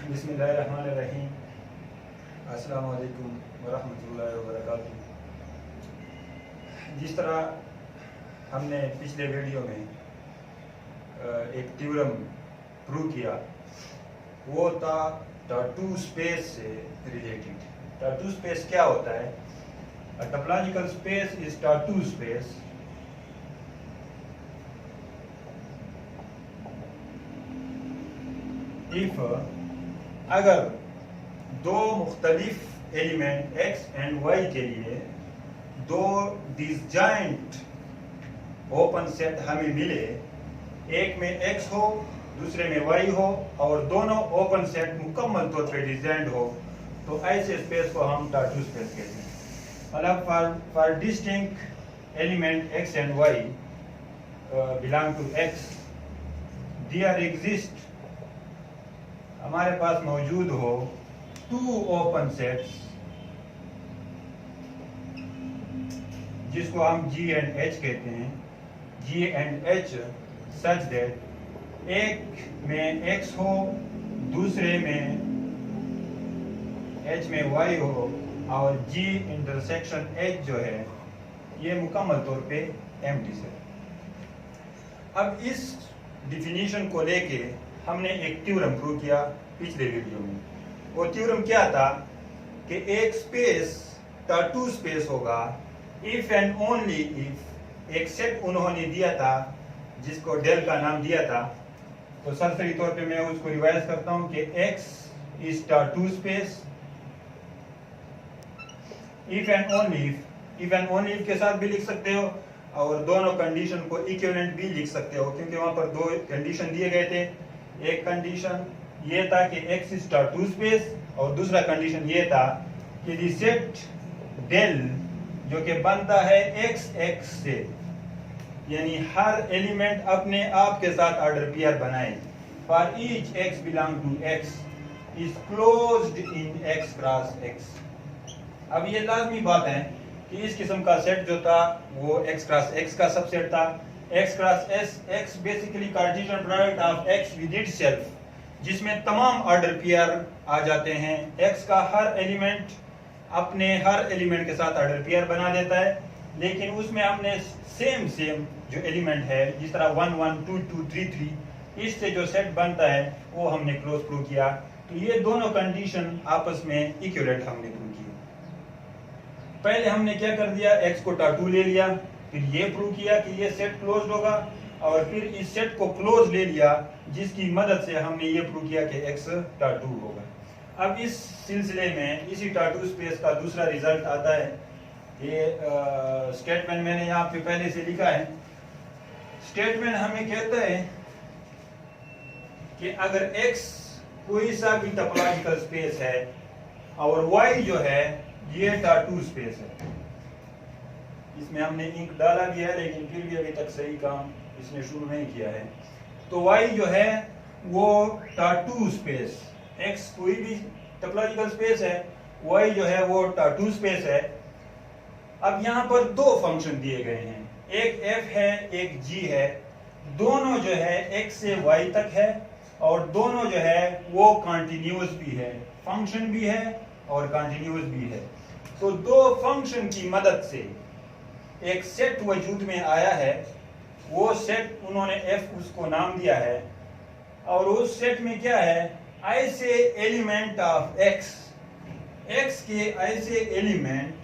बिस्मिल्लाहिर्रहमानिर्रहीम। अस्सलाम वालेकुम वरहमतुल्लाहि वबरकातुहू। जिस तरह हमने पिछले वीडियो में एक थ्योरम प्रूव किया, वो था टाटू स्पेस से रिलेटेड। टाटू स्पेस क्या होता है? अ topological space is T two space if अगर दो मुख्तलिफ एलिमेंट x एंड y के लिए दो डिसजॉइंट ओपन सेट हमें मिले, एक में x हो दूसरे में y हो और दोनों ओपन सेट मुकम्मल तौर पे डिसजॉइंट हो, तो ऐसे स्पेस को हम टाटू स्पेस कहते हैं। मतलब for distinct element x and y belong to x, there exist, हमारे पास मौजूद हो टू ओपन सेट्स जिसको हम G एंड H कहते हैं, G and H such that एक में X हो दूसरे में H में Y हो और G इंटरसेक्शन H जो है ये मुकम्मल तौर पे एम्प्टी सेट। अब इस डिफिनीशन को लेके हमने एक थ्योरम प्रूव किया पिछले वीडियो में। वो थ्योरम क्या था कि एक स्पेस टाटू स्पेस होगा इफ एंड ओनली इफ, एक सेट उन्होंने दिया था जिसको डेल का नाम दिया था। तो सरसरी तौर पे मैं उसको रिवाइज करता हूं कि x is T two space if and only if, if and only if के साथ भी लिख सकते हो और दोनों कंडीशन को इक्विवेलेंट भी लिख सकते हो, क्योंकि वहां पर दो कंडीशन दिए गए थे। एक कंडीशन ये था कि x इज टाटू स्पेस और दूसरा कंडीशन ये था कि द सेट डेल जो कि बनता है x x से, यानी हर एलिमेंट अपने आप के साथ ऑर्डर पेयर बनाए, for each x belong to x is closed in x cross x। अब ये लाजमी बात है कि इस किस्म का सेट जो था वो x क्रॉस x का सबसेट था। x cross x basically Cartesian product of x with itself, जिसमें तमाम ऑर्डर पेयर आ जाते हैं। x का हर एलिमेंट अपने हर एलिमेंट के साथ ऑर्डर पेयर बना देता है, लेकिन उसमें हमने सेम जो एलिमेंट है, जिस तरह 1 1 2 2 3 3, इससे जो सेट बनता है वो हमने क्लोज प्रूव किया। तो ये दोनों कंडीशन आपस में इक्विवेलेंट हमने प्रूव की। पहले हमने क्या कर दिया, x को टाटू ले लिया, फिर ये प्रूव किया कि ये सेट क्लोज्ड होगा, और फिर इस सेट को क्लोज ले लिया जिसकी मदद से हमने ये प्रूव किया कि x टाटू होगा। अब इस सिलसिले में इसी टाटू स्पेस का दूसरा रिजल्ट आता है। ये स्टेटमेंट मैंने यहाँ पे पहले से लिखा है। स्टेटमेंट हमें कहता है कि अगर x कोई सा भी टोपोलॉजिकल स्पेस है और y जो है ये टाटू स्पेस है। इसमें हमने इंक डाला भी है, लेकिन फिर भी अभी तक सही काम इसने शुरू नहीं किया है। तो y जो है वो टाटू स्पेस, x कोई भी टोपोलॉजिकल स्पेस है, y जो है वो टाटू स्पेस है। अब यहाँ पर दो फंक्शन दिए गए हैं, एक f है एक g है, दोनों जो है x से y तक है और दोनों जो है वो कॉन्टिन्यूअस भी है, फंक्शन भी है और कॉन्टिन्यूअस भी है। तो दो फंक्शन की मदद से एक सेट वजूद में आया है। वो सेट उन्होंने f उसको नाम दिया है, और उस सेट में क्या है, ऐसे एलिमेंट ऑफ x के ऐसे एलिमेंट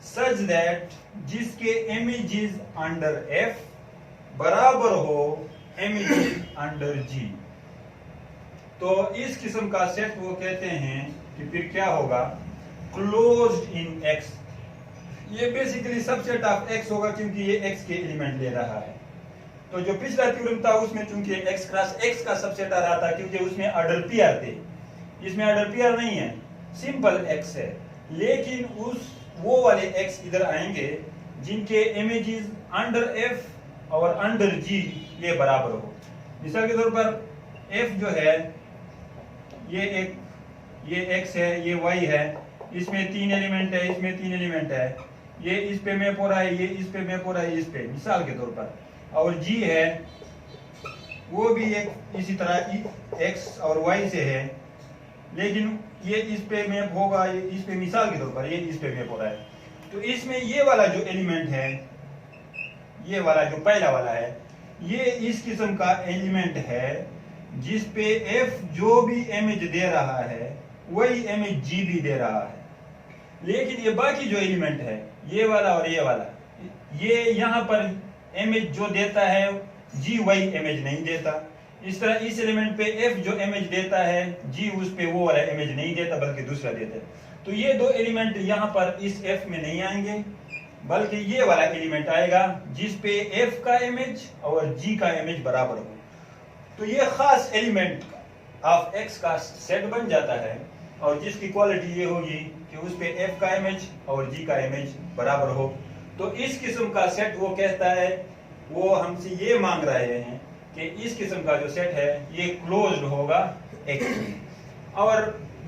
सच दैट जिसके इमेजेस अंडर f बराबर हो इमेजेस अंडर g। तो इस किस्म का सेट वो कहते हैं कि फिर क्या होगा, क्लोज्ड इन x। ये बेसिकली सबसेट ऑफ x होगा, क्योंकि ये x के एलिमेंट ले रहा है। तो जो पिछला थ्योरम था उसमें चूंकि x क्रॉस x का सबसेट आ रहा था, क्योंकि उसमें ऑर्डर पेयर थे, इसमें ऑर्डर पेयर नहीं है, सिंपल x है। लेकिन वो वाले x इधर आएंगे जिनके इमेजेस अंडर f और अंडर g ये बराबर हो। मिसाल के तौर पर f जो है ये x है, ये y है, इसमें 3 एलिमेंट है, इसमें 3 एलिमेंट है, ये इस पे मैप हो रहा है, ये इस पे मैप हो रहा है, इस पे मिसाल के तौर पर। और g है वो भी एक इसी तरह x और y से है, लेकिन ये इस पे मैप होगा, ये इस पे मिसाल के तौर पर ये इस पे मैप हो रहा है। तो इसमें ये वाला जो एलिमेंट है, ये वाला जो पहला वाला है, ये इस किस्म का एलिमेंट है जिस पे f जो भी इमेज दे रहा है वही इमेज g भी दे रहा है। लेकिन ये बाकी जो एलिमेंट है, ये वाला और ये वाला, ये यहाँ पर इमेज जो देता है g वही इमेज नहीं देता। इस तरह इस एलिमेंट पे f जो इमेज देता है g उस पे वो वाला इमेज नहीं देता बल्कि दूसरा देता है। तो ये दो एलिमेंट यहाँ पर इस f में नहीं आएंगे, बल्कि ये वाला एलिमेंट आएगा जिस पे f का इमेज और g का इमेज बराबर हो। तो ये खास एलिमेंट ऑफ x का सेट बन जाता है और जिसकी क्वालिटी ये होगी कि उस पे f का इमेज और g का इमेज बराबर हो। तो इस किस्म का सेट वो कहता है, वो हमसे ये मांग रहे हैं कि इस किस्म का जो सेट है ये क्लोज्ड होगा x में। और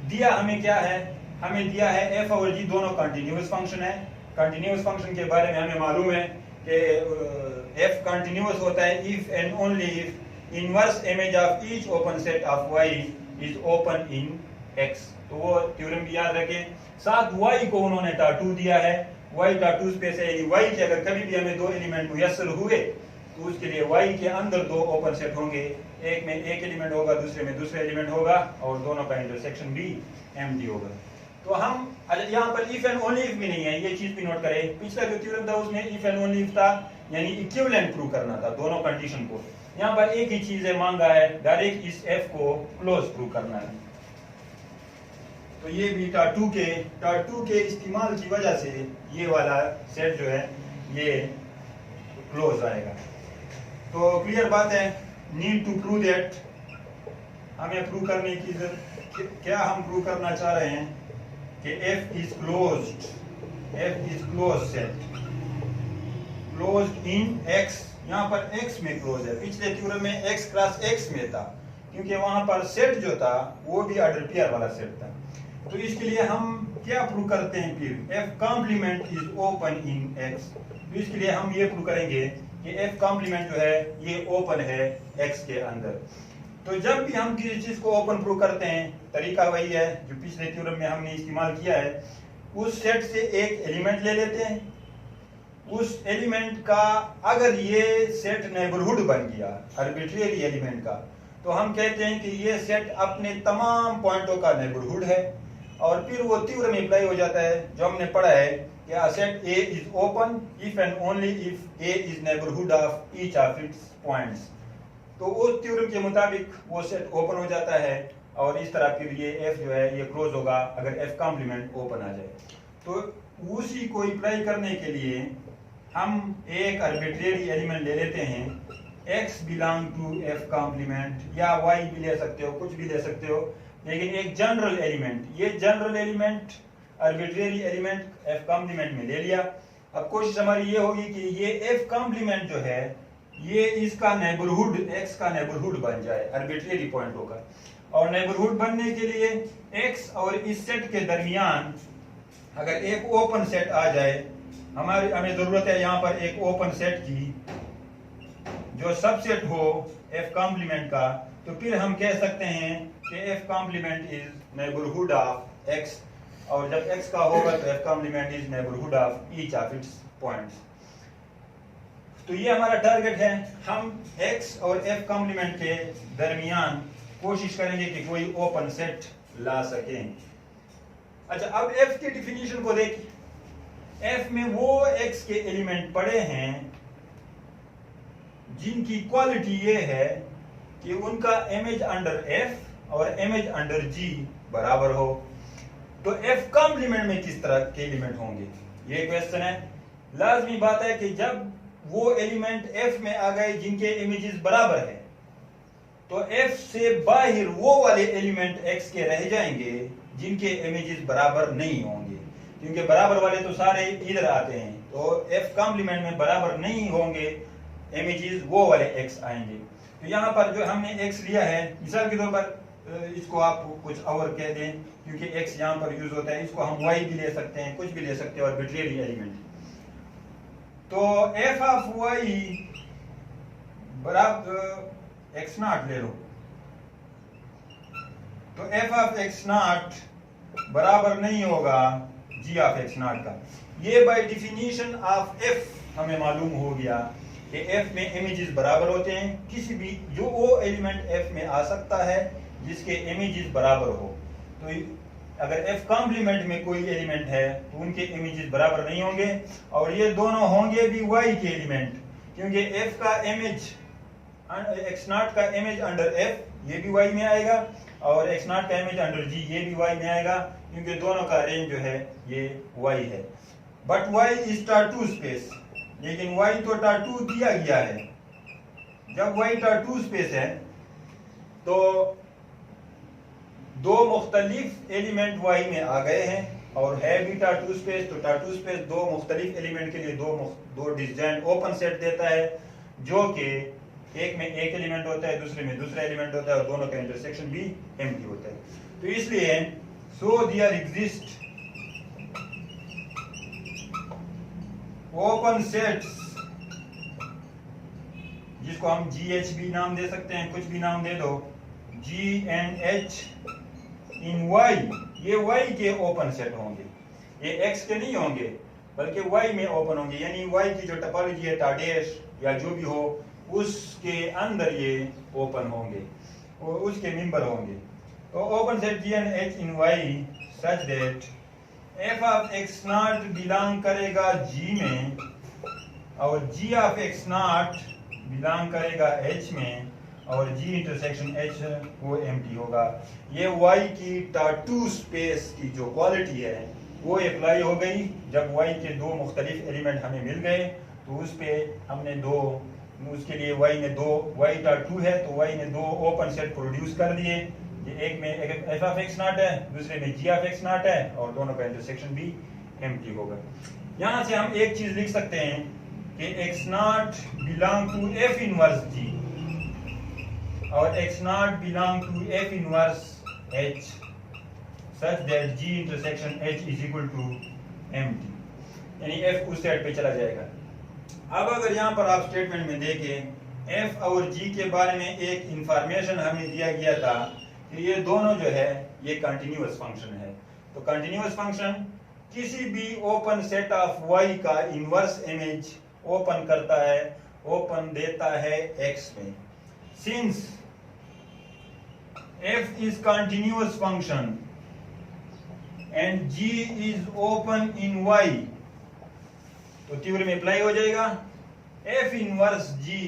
दिया हमें क्या है, हमें दिया है f और g दोनों कंटिन्यूअस फंक्शन है। कंटिन्यूअस फंक्शन के बारे में हमें मालूम है कि f कंटिन्यूअस होता है if and only if inverse image of each open set of y is open in x। तो वो थ्योरम भी याद रखें। साथ y को उन्होंने टाटू दिया है, y टाटू स्पेस है, यानी y के अगर कभी भी हमें दो एलिमेंट मुयस्सर हुए तो उसके लिए y के अंदर दो ओपन सेट होंगे, एक में एक एलिमेंट होगा, दूसरे में दूसरा एलिमेंट होगा और दोनों का इंटरसेक्शन भी एम्प्टी होगा। तो हम यहाँ पर इफ एंड ओनली इफ भी नहीं है, ये चीज भी नोट करें। पिछला जो थ्योरम था उसमें इफ एंड ओनली इफ था, यानी इक्विवेलेंट प्रूव करना था दोनों कंडीशन को। यहाँ पर एक ही चीज है मांगा है, डायरेक्ट इस f को क्लोज प्रूव करना है। तो ये भी टाटू के इस्तेमाल की वजह से ये वाला सेट जो है ये क्लोज आएगा। तो क्लियर बात है, नीड टू प्रूव दैट, हमें प्रूव करने की क्या हम प्रूव करना चाह रहे हैं कि f is close set, closed in x। यहाँ पर x में क्लोज है, पिछले थ्योरम में x क्रॉस x में था क्योंकि वहां पर सेट जो था वो भी ऑर्डर पेयर वाला सेट था। तो इसके लिए हम क्या प्रूव करते हैं फिर, f complement is open in x। तो इसके लिए हम ये प्रूव करेंगे कि f कॉम्प्लीमेंट जो है ये ओपन है x के अंदर। तो जब भी हम किसी चीज को ओपन प्रूव करते हैं तरीका वही है जो पिछले थ्योरम में हमने इस्तेमाल किया है। उस सेट से एक एलिमेंट ले लेते हैं, उस एलिमेंट का अगर ये सेट नेबरहुड बन गया आर्बिट्रेरी एलिमेंट का, तो हम कहते हैं कि ये सेट अपने तमाम पॉइंटों का नेबरहुड है। और फिर वो थ्योरम अप्लाई हो जाता है जो हमने पढ़ा है कि a set A is open if and only if A is neighborhood of each of its points। तो उस थ्योरम के मुताबिक वो सेट ओपन हो जाता है और इस तरह फिर ये f जो है ये क्लोज होगा अगर f कॉम्प्लीमेंट ओपन आ जाए। तो उसी को अप्लाई करने के लिए हम एक आर्बिट्रेरी एलिमेंट ले लेते हैं, x belong to f complement या y भी ले सकते हो, कुछ भी ले सकते हो, लेकिन एक जनरल एलिमेंट, ये general element arbitrary element f complement में ले लिया। अब कोशिश हमारी ये होगी कि ये f कॉम्प्लीमेंट जो है ये इसका नेबरहुड, x का नेबरहुड बन जाए आर्बिट्रेरी पॉइंटों का। और नेबरहुड बनने के लिए x और इस सेट के दरमियान अगर एक ओपन सेट आ जाए, हमें जरूरत है यहाँ पर एक ओपन सेट की जो सबसेट हो f कॉम्प्लीमेंट का, तो फिर हम कह सकते हैं कि f complement is neighbourhood of x। और जब x का होगा तो f complement is neighbourhood of each of its points. तो ये हमारा टारगेट है, हम x और f कॉम्प्लीमेंट के दरमियान कोशिश करेंगे कि कोई ओपन सेट ला सकें। अच्छा, अब f की डिफिनीशन को देखिए। f में वो x के एलिमेंट पड़े हैं जिनकी क्वालिटी ये है कि उनका इमेज अंडर f और इमेज अंडर g बराबर हो। तो f कॉम्प्लीमेंट में किस तरह के एलिमेंट होंगे, ये क्वेश्चन है। लाजमी बात है कि जब वो एलिमेंट f में आ गए जिनके इमेजेस बराबर है, तो f से बाहर वो वाले एलिमेंट x के रह जाएंगे जिनके इमेजेस बराबर नहीं होंगे, क्योंकि बराबर वाले तो सारे इधर आते हैं। तो f कॉम्प्लीमेंट में बराबर नहीं होंगे इमेजेस, वो वाले x आएंगे। तो यहाँ पर जो हमने x लिया है, मिसाल के तौर पर इसको आप कुछ और कह दें क्योंकि x यहाँ पर यूज होता है, इसको हम y भी ले सकते हैं, कुछ भी ले सकते हैं, आर्बिट्रेरी एलिमेंट। तो f ऑफ y बराबर x नॉट ले लो, तो एफ ऑफ एक्स नॉट बराबर नहीं होगा जी ऑफ एक्स नॉट का। ये बाय डिफिनीशन ऑफ एफ हमें मालूम हो गया कि एफ में इमेजेस बराबर होते हैं, किसी भी जो वो एलिमेंट एफ में आ सकता है जिसके इमेजेस बराबर हो। तो अगर एफ कॉम्प्लीमेंट में कोई एलिमेंट है तो उनके इमेजेस बराबर नहीं होंगे, और ये दोनों होंगे भी वाई के एलिमेंट, क्योंकि एफ का इमेज एक्स नॉट का इमेज अंडर एफ ये भी वाई में आएगा, और एक्स नॉट का इमेज अंडर जी ये भी वाई में आएगा, क्योंकि दोनों का रेंज जो है ये वाई है। But Y is T two space, लेकिन वाई तो टाटू दिया गया है। जब वाई टाटू स्पेस है तो दो मुख्तलिफ एलिमेंट वाई में आ गए हैं, और है भी टाटू स्पेस, तो टाटू स्पेस दो मुख्तलिफ एलिमेंट के लिए दो डिस्जॉइंट ओपन सेट देता है, जो कि एक में एक एलिमेंट होता है, दूसरे में दूसरा एलिमेंट होता है, और दोनों का इंटरसेक्शन भी एम्प्टी होता है। तो इसलिए so there exist open sets, जिसको हम जी एच भी नाम दे सकते हैं, कुछ भी नाम दे दो, जी एंड एच इन वाई, ये वाई के ओपन सेट होंगे, ये एक्स के नहीं होंगे बल्कि वाई में ओपन होंगे। यानी वाई की जो टोपोलॉजी है टाडेश या जो भी हो उसके अंदर ये ओपन होंगे और उसके मेंबर होंगे। तो open set G and H in Y such that F of X not belong करेगा जी में, और G of X not belong करेगा एच में, और जी इंटरसेक्शन एच वो एम्प्टी होगा। ये वाई की टाटू स्पेस की जो क्वालिटी है वो अप्लाई हो गई जब वाई के दो मुख्तलिफ एलिमेंट हमें मिल गए, तो उस पे हमने दो, उसके लिए वाई ने दो, वाई टाटू है तो वाई ने दो ओपन सेट प्रोड्यूस कर दिए। ये एक में एक एफ ऑफ एक्स नॉट है, दूसरे में जी ऑफ एक्स नॉट है, और दोनों का इंटरसेक्शन भी एम्प्टी होगा। यहां से हम एक चीज लिख सकते हैं कि X not belong to F inverse G, और X not belong to F inverse H, such that G intersection H is equal to empty, यानी एफ उस सेट पे चला जाएगा। अब अगर यहाँ पर आप स्टेटमेंट में देखें, एफ और जी के बारे में एक इंफॉर्मेशन हमें दिया गया था कि ये दोनों जो है ये कंटिन्यूअस फंक्शन है। तो कंटिन्यूअस फंक्शन किसी भी ओपन सेट ऑफ वाई का इनवर्स इमेज ओपन करता है, ओपन देता है एक्स में। Since F is continuous function and G is open in Y, तो थ्योरम में अप्लाई हो जाएगा। F inverse G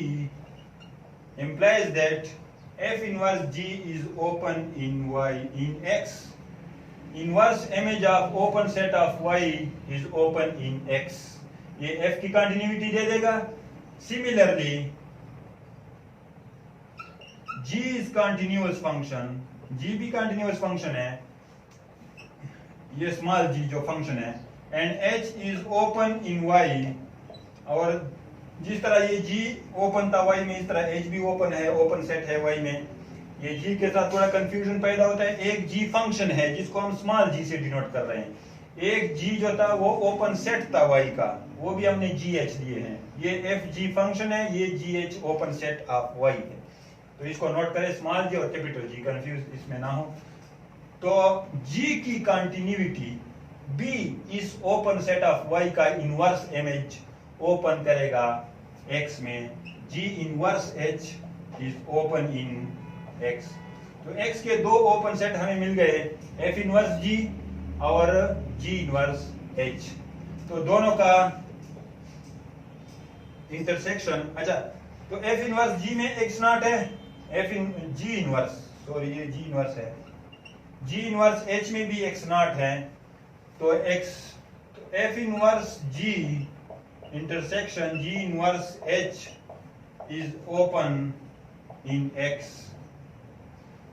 implies that f inverse g is open in y in x. Inverse image of open set of y is open in x. ये f की continuity दे देगा। Similarly, g is continuous function, g भी continuous function है, ये small g जो function है, and h is open in y, और जिस तरह ये g ओपन था y में, इस तरह h भी ओपन है, ओपन सेट है y में। ये g के साथ थोड़ा कंफ्यूजन पैदा होता है। एक g फंक्शन है जिसको हम स्मॉल g से डिनोट कर रहे हैं, एक g जो था वो ओपन सेट था y का, वो भी हमने gh लिए हैं। ये f g फंक्शन है, ये gh open set of y है। तो इसको नोट करें, स्मॉल g और कैपिटल G, कंफ्यूज इसमें ना हो। तो g की कंटिन्यूटी b इस ओपन सेट ऑफ y का इनवर्स इमेज ओपन करेगा x में, g inverse h is open in x। तो x के दो ओपन सेट हमें मिल गए, f इनवर्स g और g इनवर्स h। तो दोनों का इंटरसेक्शन, अच्छा तो f इनवर्स g में x नॉट है, f इन g इनवर्स, सॉरी ये g इनवर्स है, g इनवर्स h में भी x नॉट है, तो x, तो f inverse g intersection g inverse h is open in x।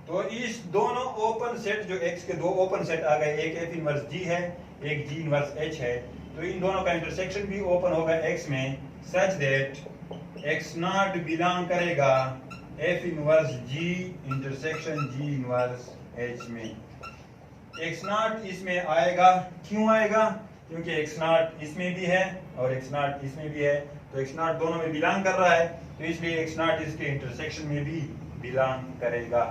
तो इस दोनों ओपन सेट, जो x के दो ओपन सेट आ गए, एक f इनवर्स g है, एक g इनवर्स h है, तो इन दोनों का इंटरसेक्शन भी ओपन होगा x में, such that x naught belong करेगा f inverse g intersection g inverse h में। x नॉट इसमें आएगा, क्यों आएगा? क्योंकि x नॉट इसमें भी है और x नॉट इसमें भी है, तो x नॉट दोनों में बिलोंग कर रहा है, तो इसलिए x नॉट इसके इंटरसेक्शन में भी बिलोंग करेगा।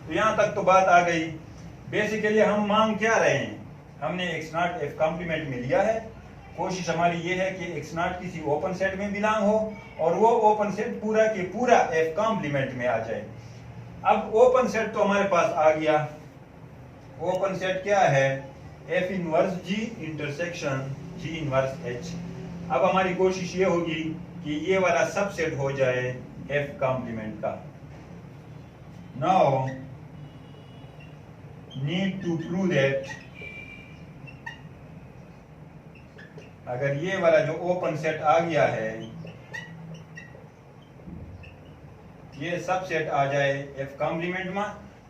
तो यहाँ तक तो बात आ गई बेसिकली हम मांग क्या रहे हैं, हमने x नॉट f कॉम्प्लीमेंट में लिया है। कोशिश हमारी ये है कि x नॉट किसी ओपन सेट में बिलोंग हो और वो ओपन सेट पूरा के पूरा f कॉम्प्लीमेंट में आ जाए। अब ओपन सेट तो हमारे पास आ गया। ओपन सेट क्या है? f inverse g intersection g inverse h। अब हमारी कोशिश ये होगी कि ये वाला सबसेट हो जाए f कॉम्प्लीमेंट का। Now need to prove that अगर ये वाला जो ओपन सेट आ गया है ये सबसेट आ जाए f कॉम्प्लीमेंट में,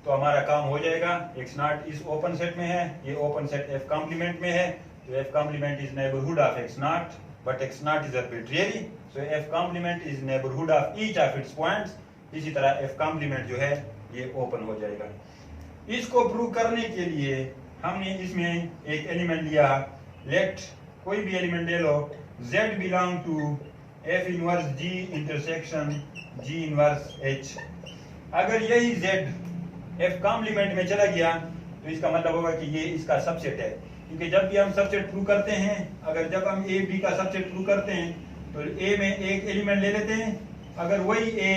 तो हमारा काम हो जाएगा। x नॉट इस ओपन सेट में है, ये ओपन सेट f कॉम्प्लीमेंट में है, तो f complement is neighbourhood of x naught, but x naught is arbitrary, so f complement is neighbourhood of each of its points. इसी तरह f कॉम्प्लीमेंट जो है ये ओपन हो जाएगा। इसको प्रूव करने के लिए हमने इसमें एक एलिमेंट लिया, लेट कोई भी एलिमेंट ले लो, z belong to f inverse g intersection g inverse h। अगर यही z f कॉम्प्लीमेंट में चला गया तो इसका मतलब होगा कि ये इसका सबसेट है, क्योंकि जब भी हम सबसेट प्रूव करते हैं, अगर जब हम a b का सबसेट प्रूव करते हैं तो a में एक एलिमेंट ले लेते हैं, अगर वही a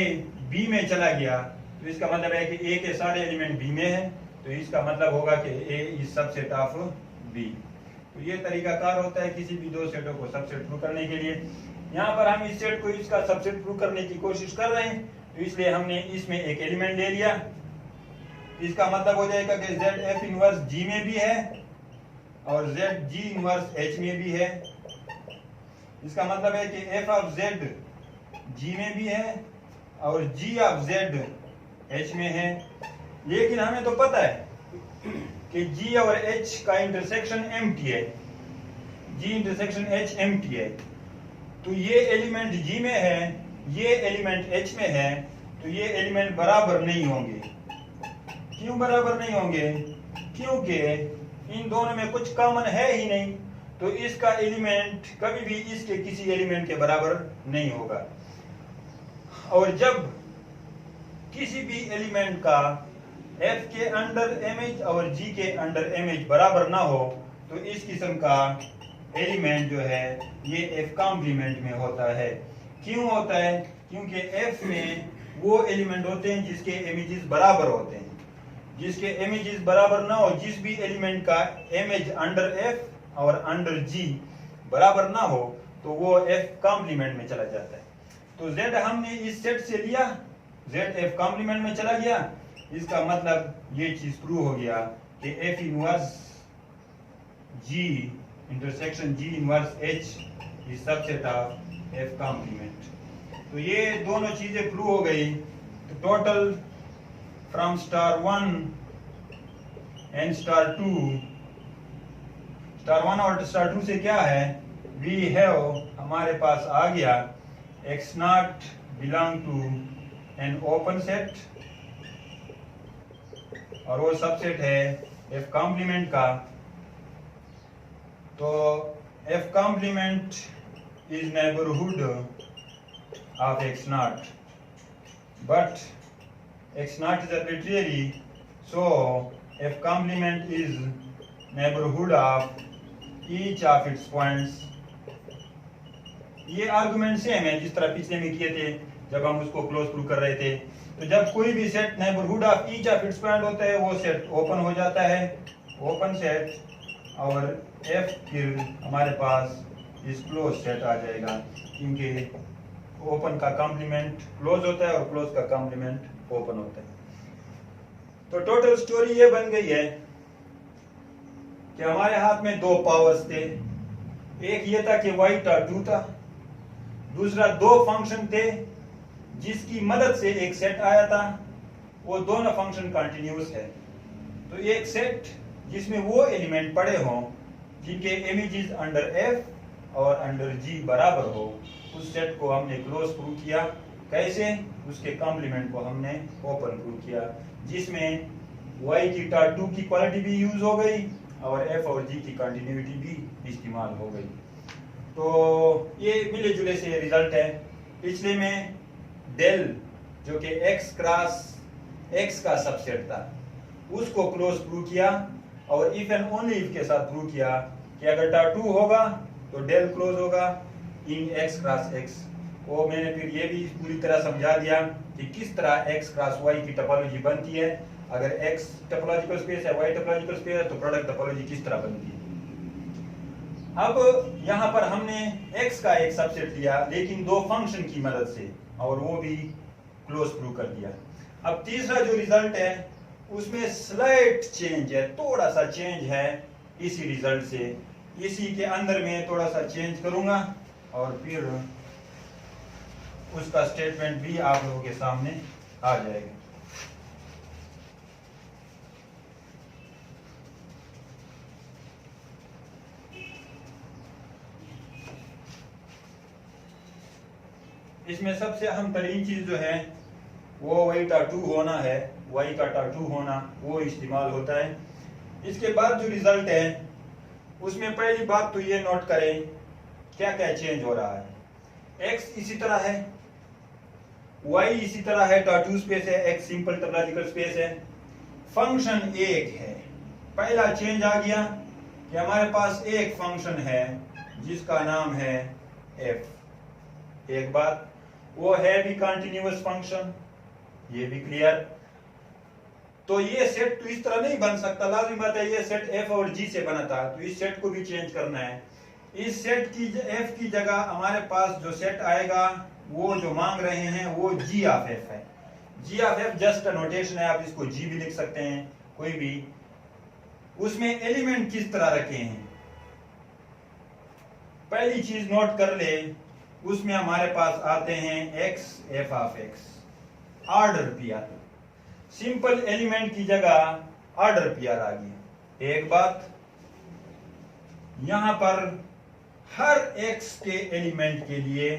b में चला गया तो इसका मतलब है कि a के सारे एलिमेंट b में है, तो इसका मतलब होगा कि a is subset of b। तो ये तरीकाकार होता है किसी भी दो सेटों को सबसेट प्रूव करने के लिए। यहाँ पर हम इस सेट को इसका सबसेट प्रूव करने की कोशिश कर रहे हैं, तो इसलिए हमने इसमें एक एलिमेंट ले लिया। इसका मतलब हो जाएगा कि z f इनवर्स g में भी है और z g इनवर्स h में भी है। इसका मतलब है कि f ऑफ z g में भी है और g ऑफ z h में है। लेकिन हमें तो पता है कि g और h का इंटरसेक्शन एम्प्टी है, g इंटरसेक्शन h एम्प्टी है, तो ये एलिमेंट g में है, ये एलिमेंट h में है, तो ये एलिमेंट बराबर नहीं होंगे। क्यों बराबर नहीं होंगे? क्योंकि इन दोनों में कुछ कॉमन है ही नहीं, तो इसका एलिमेंट कभी भी इसके किसी एलिमेंट के बराबर नहीं होगा। और जब किसी भी एलिमेंट का f के अंडर इमेज और g के अंडर इमेज बराबर ना हो तो इस किस्म का एलिमेंट जो है ये f कॉम्प्लीमेंट में होता है। क्यों होता है? क्योंकि f में वो एलिमेंट होते हैं जिसके इमेजेस बराबर होते हैं। जिसके इमेजेस बराबर ना हो, जिस भी एलिमेंट का इमेज अंडर f और अंडर g बराबर ना हो, तो वो f कॉम्प्लीमेंट में चला जाता है। तो z हमने इस सेट से लिया, z f कॉम्प्लीमेंट में चला गया, इसका मतलब ये चीज प्रूव हो गया कि f inverse g intersection g inverse h is subset of f complement. तो ये दोनों चीजें प्रूव हो गई। तो total from star 1 and star 2, star 1 और स्टार 2 से क्या है, वी हैव हमारे पास आ गया x naught belong to an open set और वो सबसेट है f कॉम्प्लीमेंट का। तो f complement is neighbourhood of x naught, but x naught is arbitrary, so f complement is neighbourhood of each of its points. ये argument same है जिस तरह पिछले में किए थे जब हम उसको क्लोज प्रूव कर रहे थे। तो जब कोई भी set neighbourhood of each of it's point होता है वो सेट ओपन हो जाता है, ओपन सेट, और f फिर हमारे पास इस क्लोज सेट आ जाएगा, क्योंकि ओपन का कॉम्प्लीमेंट क्लोज होता है और क्लोज का कॉम्प्लीमेंट ओपन होता है। तो टोटल स्टोरी ये बन गई है कि हमारे हाथ में दो पावर्स थे, एक ये था कि y था 2 था, दूसरा दो फंक्शन थे जिसकी मदद से एक सेट आया था, वो दोनों फंक्शन कंटिन्यूअस है। तो एक सेट जिसमें वो एलिमेंट पड़े हों जिनके इमेजेस अंडर f और अंडर g बराबर हो, उस सेट को हमने क्लोज प्रूव किया। कैसे? उसके कॉम्प्लीमेंट को हमने ओपन प्रूव किया, जिसमें y की टार 2 की क्वालिटी भी यूज हो गई और f और g की कंटिन्यूटी भी इस्तेमाल हो गई। तो ये मिले जुले से रिजल्ट है। पिछले में डेल जो कि x क्रॉस x का सबसेट था, उसको क्लोज प्रूव किया और इफ एंड ओनली इफ के साथ प्रूव किया कि अगर टा2 होगा तो डेल क्लोज होगा इन x क्रॉस x। वो मैंने फिर ये भी पूरी तरह समझा दिया कि किस तरह x क्रॉस y की टोपोलॉजी बनती है। अगर x टोपोलॉजिकल स्पेस है, y टोपोलॉजिकल स्पेस है, तो प्रोडक्ट टोपोलॉजी किस तरह बनती है। अब यहाँ पर हमने x का एक सबसेट लिया लेकिन दो फंक्शन की मदद से, और वो भी क्लोज प्रूव कर दिया। अब तीसरा जो रिजल्ट है उसमें स्लाइट चेंज है, थोड़ा सा चेंज है इसी रिजल्ट से। इसी के अंदर मैं थोड़ा सा चेंज करूंगा और फिर उसका स्टेटमेंट भी आप लोगों के सामने आ जाएगा। इसमें सबसे अहम तरीन चीज जो है वो y टा2 होना है, y का टा2 होना वो इस्तेमाल होता है। इसके बाद जो रिजल्ट है उसमें पहली बात तो ये नोट करें क्या क्या चेंज हो रहा है। x इसी तरह है, y इसी तरह है, टा2 स्पेस है, x सिंपल टोपोलॉजिकल स्पेस है, फंक्शन एक है। पहला चेंज आ गया कि हमारे पास एक फंक्शन है जिसका नाम है f। एक बात वो है भी कंटिन्यूअस फंक्शन, ये भी क्लियर। तो ये सेट तो इस तरह नहीं बन सकता, लाजमी बात है ये सेट f और g से बना था, तो इस सेट को भी चेंज करना है। इस सेट की f की जगह हमारे पास जो सेट आएगा वो जो मांग रहे हैं वो g ऑफ f है। g of f just notation है, आप इसको g भी लिख सकते हैं कोई भी। उसमें एलिमेंट किस तरह रखे हैं पहली चीज नोट कर ले। उसमें हमारे पास आते हैं x f of x, order PR, simple element की जगह ऑर्डर पीआर आ गया। एक बात यहां पर हर x के एलिमेंट के लिए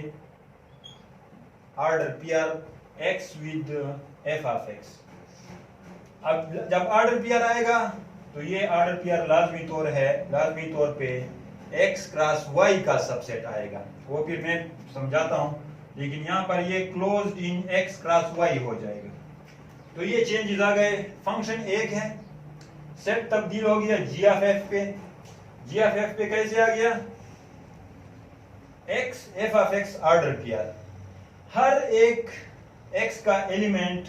order PR x with f of x। अब जब ऑर्डर पीआर आएगा तो ये ऑर्डर पीआर लाजमी तौर पे x क्रॉस y का सबसेट आएगा, वो फिर मैं समझाता हूं, लेकिन यहां पर ये closed in x cross y हो जाएगा। तो ये चेंजेस आ गए। फंक्शन एक है, सेट तब्दील हो गया g ऑफ f पे। g ऑफ f पे कैसे आ गया, x f of x order pair. हर एक x का एलिमेंट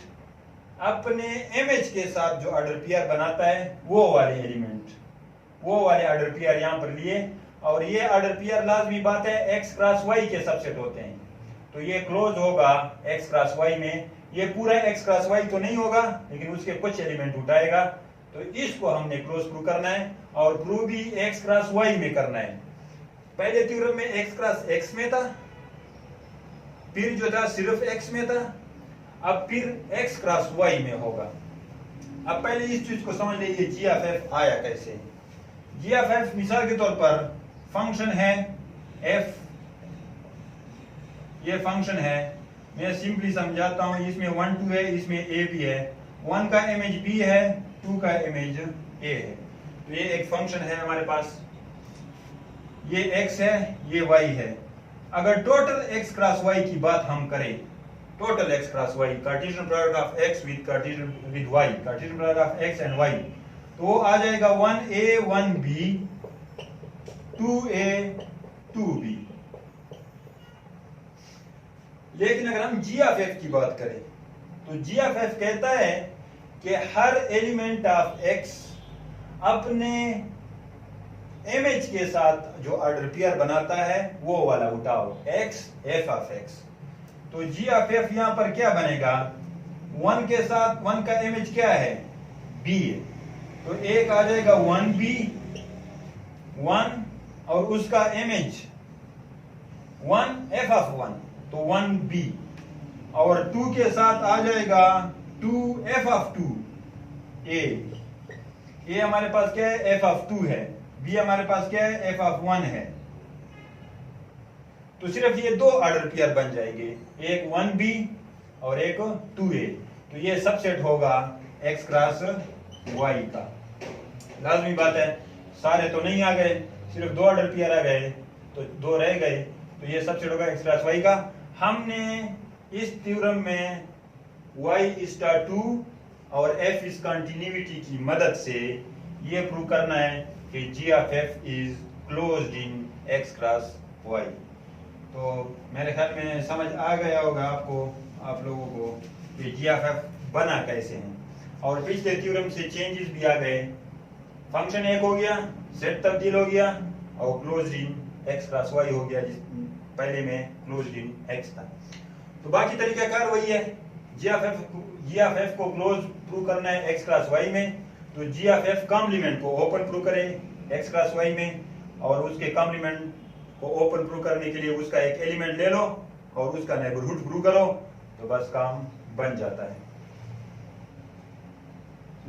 अपने इमेज के साथ जो ऑर्डर पीआर बनाता है वो वाले एलिमेंट, वो वाले ऑर्डर पीआर यहां पर लिए, और ये ऑर्डर पीआर लाजमी बात है x क्रॉस y के सबसेट होते हैं, तो ये क्लोज होगा x क्रॉस y में। ये पूरा x क्रॉस y तो नहीं होगा लेकिन उसके कुछ एलिमेंट उठाएगा, तो इसको हमने क्लोज प्रूव करना है और प्रूव भी x क्रॉस y में करना है। पहले थ्योरम में x क्रॉस x में था, फिर जो था सिर्फ x में था, अब फिर x क्रॉस y में होगा। अब पहले इस चीज को समझ लीजिए g ऑफ f आया कैसे। g ऑफ f मिसाल के तौर पर फंक्शन है f, ये फंक्शन है, मैं सिंपली समझाता हूं। इसमें 1 2 है, इसमें a भी है, 1 का इमेज b है, 2 का इमेज a है। तो ये एक फंक्शन है हमारे पास, ये x है, ये y है। अगर टोटल x क्रॉस y की बात हम करें, total x cross y, Cartesian product of x with y, Cartesian product of x and y, तो वो आ जाएगा 1a 1b 2a 2b। लेकिन अगर हम g ऑफ f की बात करें तो g ऑफ f कहता है कि हर एलिमेंट ऑफ x अपने इमेज के साथ जो ऑर्डर पेयर बनाता है वो वाला उठाओ, x f ऑफ x। तो g ऑफ f यहां पर क्या बनेगा, 1 के साथ 1 का इमेज क्या है, b है, तो एक आ जाएगा 1b 1 और उसका इमेज 1 f ऑफ 1 तो 1b, और 2 के साथ आ जाएगा 2 f ऑफ 2 a हमारे पास क्या है, f ऑफ 2 है, b हमारे पास क्या है, f ऑफ 1 है। तो सिर्फ ये दो ऑर्डर पेयर बन जाएंगे, एक 1b और एक 2a। तो ये सबसेट होगा x क्रॉस y का। लाजमी बात है सारे तो नहीं आ गए, सिर्फ दो ऑर्डर पेयर आ गए, तो दो रह गए, तो ये सबसेट होगा x क्रॉस y का। हमने इस थ्योरम में y स्टार 2 और एफ इस कंटिन्यूटी की मदद से ये प्रूव करना है कि G of F is closed in X cross Y. तो मेरे ख्याल में समझ आ गया होगा आपको, आप लोगों को, कि जी ऑफ एफ बना कैसे है। और पिछले थ्योरम से चेंजेस भी आ गए, फंक्शन एक हो गया, सेट तब्दील हो गया और closed in X cross Y हो गया, जिस पहले में क्लोज्ड इन एक्स था। तो बाकी तरीकाकार वही है, जी ऑफ एफ को क्लोज प्रूव करना है एक्स क्रॉस वाई में, तो जी ऑफ एफ कॉम्प्लीमेंट को ओपन प्रूव करें एक्स क्रॉस वाई में, और उसके कॉम्प्लीमेंट को ओपन प्रूव करने के लिए उसका एक एलिमेंट ले लो और उसका नेबरहुड प्रूव करो, तो बस काम बन जाता है।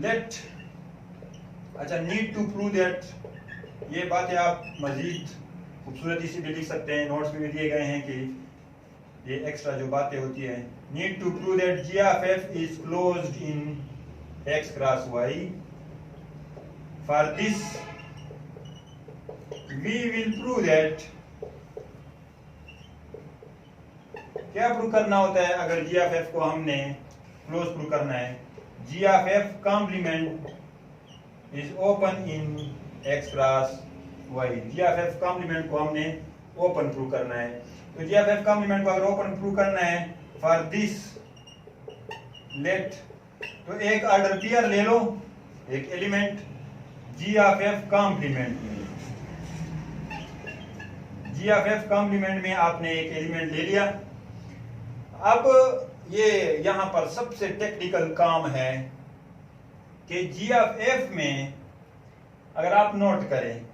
लेट अच्छा नीड टू प्रूव दैट, ये बातें आप मजीद खूबसूरती से भी लिख सकते हैं, नोट्स में भी दिए गए हैं कि ये एक्स्ट्रा जो बातें होती है। Need to prove that G of F is closed in X cross Y. For this we will prove that, क्या प्रूव करना होता है अगर जी ऑफ एफ को हमने क्लोज प्रूव करना है? G of F complement is open in X cross Y. G of F complement को हमने ओपन प्रूव करना है, तो जी ऑफ एफ कॉम्प्लीमेंट को अगर ओपन प्रूव करना है, फॉर दिस लेट, तो एक ऑर्डर पेयर ले लो, एक element G of F complement में, जी ऑफ एफ कॉम्प्लीमेंट में आपने एक एलिमेंट ले लिया। अब ये यहां पर सबसे टेक्निकल काम है कि जी ऑफ एफ में अगर आप नोट करें,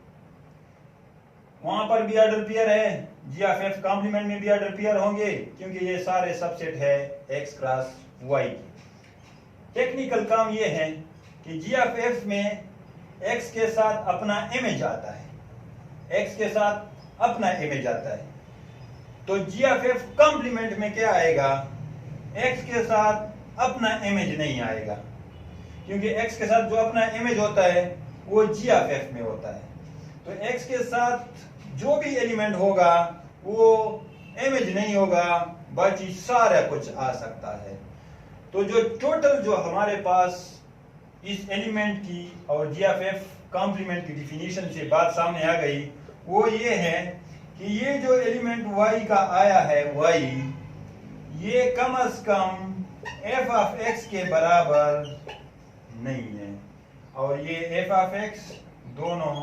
वहां पर भी ऑर्डर पेयर है, जी ऑफ एफ कॉम्प्लीमेंट में भी ऑर्डर पेयर होंगे, क्योंकि ये सारे सबसेट है एक्स क्रॉस वाई की। टेक्निकल काम ये है कि जी ऑफ एफ में एक्स के साथ अपना इमेज आता है, एक्स के साथ अपना इमेज आता है, तो जी ऑफ एफ कॉम्प्लीमेंट में क्या आएगा? एक्स के साथ अपना इमेज नहीं आएगा, क्योंकि एक्स के साथ जो अपना इमेज होता है वो जी ऑफ एफ में होता है। तो एक्स के साथ जो भी एलिमेंट होगा वो इमेज नहीं होगा, बाकी सारा कुछ आ सकता है। तो जो टोटल जो हमारे पास इस एलिमेंट की और जी ऑफ एफ कॉम्प्लीमेंट की डिफिनीशन से बात सामने आ गई, वो ये है कि ये जो एलिमेंट y का आया है y, ये कम से कम f ऑफ x के बराबर नहीं है, और ये f ऑफ x दोनों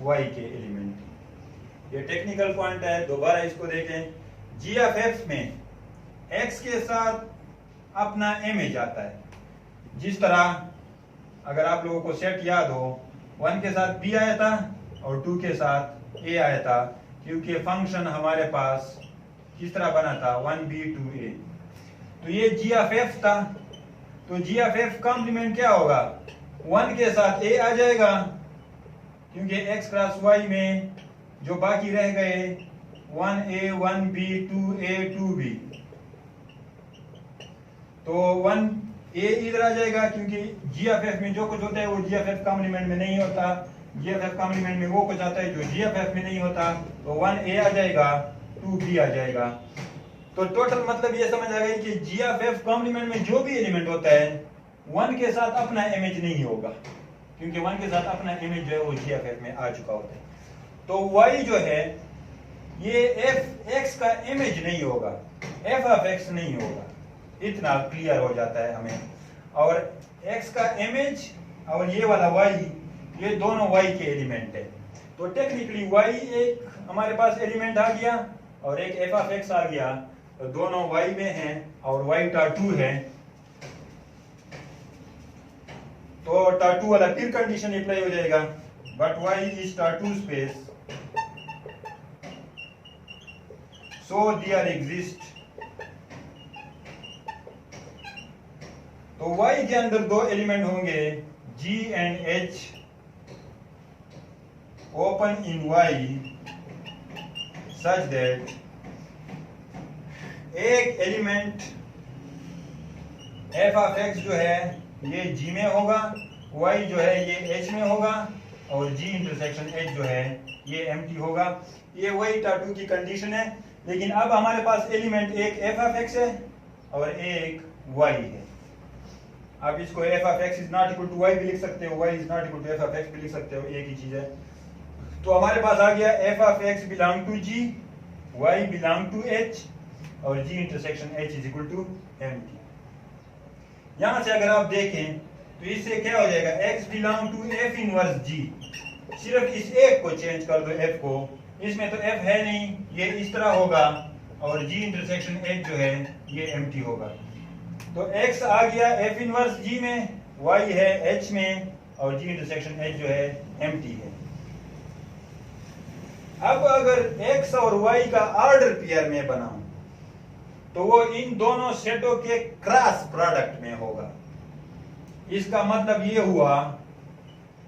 y के एलिमेंट। ये टेक्निकल पॉइंट है, दोबारा इसको देखें। g ऑफ f में x के साथ अपना इमेज आता है, जिस तरह अगर आप लोगों को सेट याद हो, 1 के साथ b आया था और 2 के साथ a आया था, क्योंकि फंक्शन हमारे पास किस तरह बना था, 1b 2a। तो ये g ऑफ f था, तो g ऑफ f कॉम्प्लीमेंट क्या होगा? 1 के साथ a आ जाएगा, क्योंकि x क्रॉस y में जो बाकी रह गए 1a 1b 2a 2b, तो 1a इधर आ जाएगा, क्योंकि g ऑफ f में जो कुछ होता है वो g ऑफ f कॉम्प्लीमेंट में नहीं होता, जी ऑफ एफ कॉम्प्लीमेंट में वो कुछ आता है जो जी ऑफ एफ में नहीं होता, तो 1a आ जाएगा 2b आ जाएगा। तो टोटल मतलब ये समझ आ गई कि जी ऑफ एफ कॉम्प्लीमेंट में जो भी एलिमेंट होता है 1 के साथ अपना इमेज नहीं होगा, क्योंकि 1 के साथ अपना इमेज जो है वो जी ऑफ एफ में आ चुका होता है। तो y जो है ये f x का इमेज नहीं होगा, f ऑफ x नहीं होगा, इतना क्लियर हो जाता है हमें। और x का इमेज और ये वाला y, ये दोनों y के एलिमेंट है। तो टेक्निकली y एक हमारे पास एलिमेंट आ गया और एक f ऑफ x आ गया, तो दोनों y में हैं और y टाटू है, तो टाटू वाला फिर कंडीशन अप्लाई हो जाएगा, but y is T two space, so there exist. तो y के अंदर दो एलिमेंट होंगे g and h, open in y such that एक एलिमेंट f ऑफ x जो है ये g में होगा, y जो है ये h में होगा, और g इंटरसेक्शन h जो है ये एम्प्टी होगा। ये वही टाटू की कंडीशन है, लेकिन अब हमारे पास एलिमेंट एक f ऑफ x है और एक y है। आप इसको F of X is not equal to Y भी लिख सकते हो, Y is not equal to F of X भी लिख सकते हो, एक ही चीज है। तो हमारे पास आ गया F of X belong to G, Y belong to H और G intersection H is equal to empty. यहां से अगर आप देखें तो इससे क्या हो जाएगा, x belong to F inverse G, सिर्फ इस एक को चेंज कर दो f को, इसमें तो f है नहीं, ये इस तरह होगा और g इंटरसेक्शन h जो है ये एम्प्टी होगा। तो x आ गया f इनवर्स g में, y है h में और g इंटरसेक्शन h जो है एम्प्टी है। अब अगर x और y का ऑर्डर पेयर में बनाऊं तो वो इन दोनों सेटों के क्रॉस प्रोडक्ट में होगा। इसका मतलब ये हुआ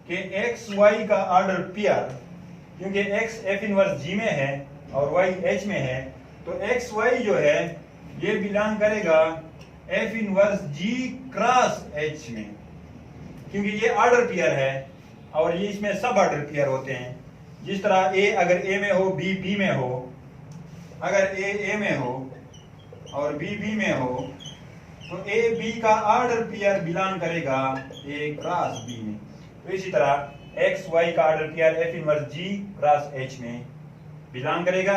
कि x y का ऑर्डर पेयर, क्योंकि x f इनवर्स g में है और y h में है, तो x y जो है ये बिलोंग करेगा f inverse g cross h में, क्योंकि ये ऑर्डर पेयर है और ये इसमें सब ऑर्डर पेयर होते हैं। जिस तरह a अगर a में हो, b b में हो, अगर a a में हो और b b में हो तो a b का ऑर्डर पेयर बिलोंग करेगा a क्रॉस b में। तो इसी तरह x y का order pair f inverse g cross h में बिलोंग करेगा।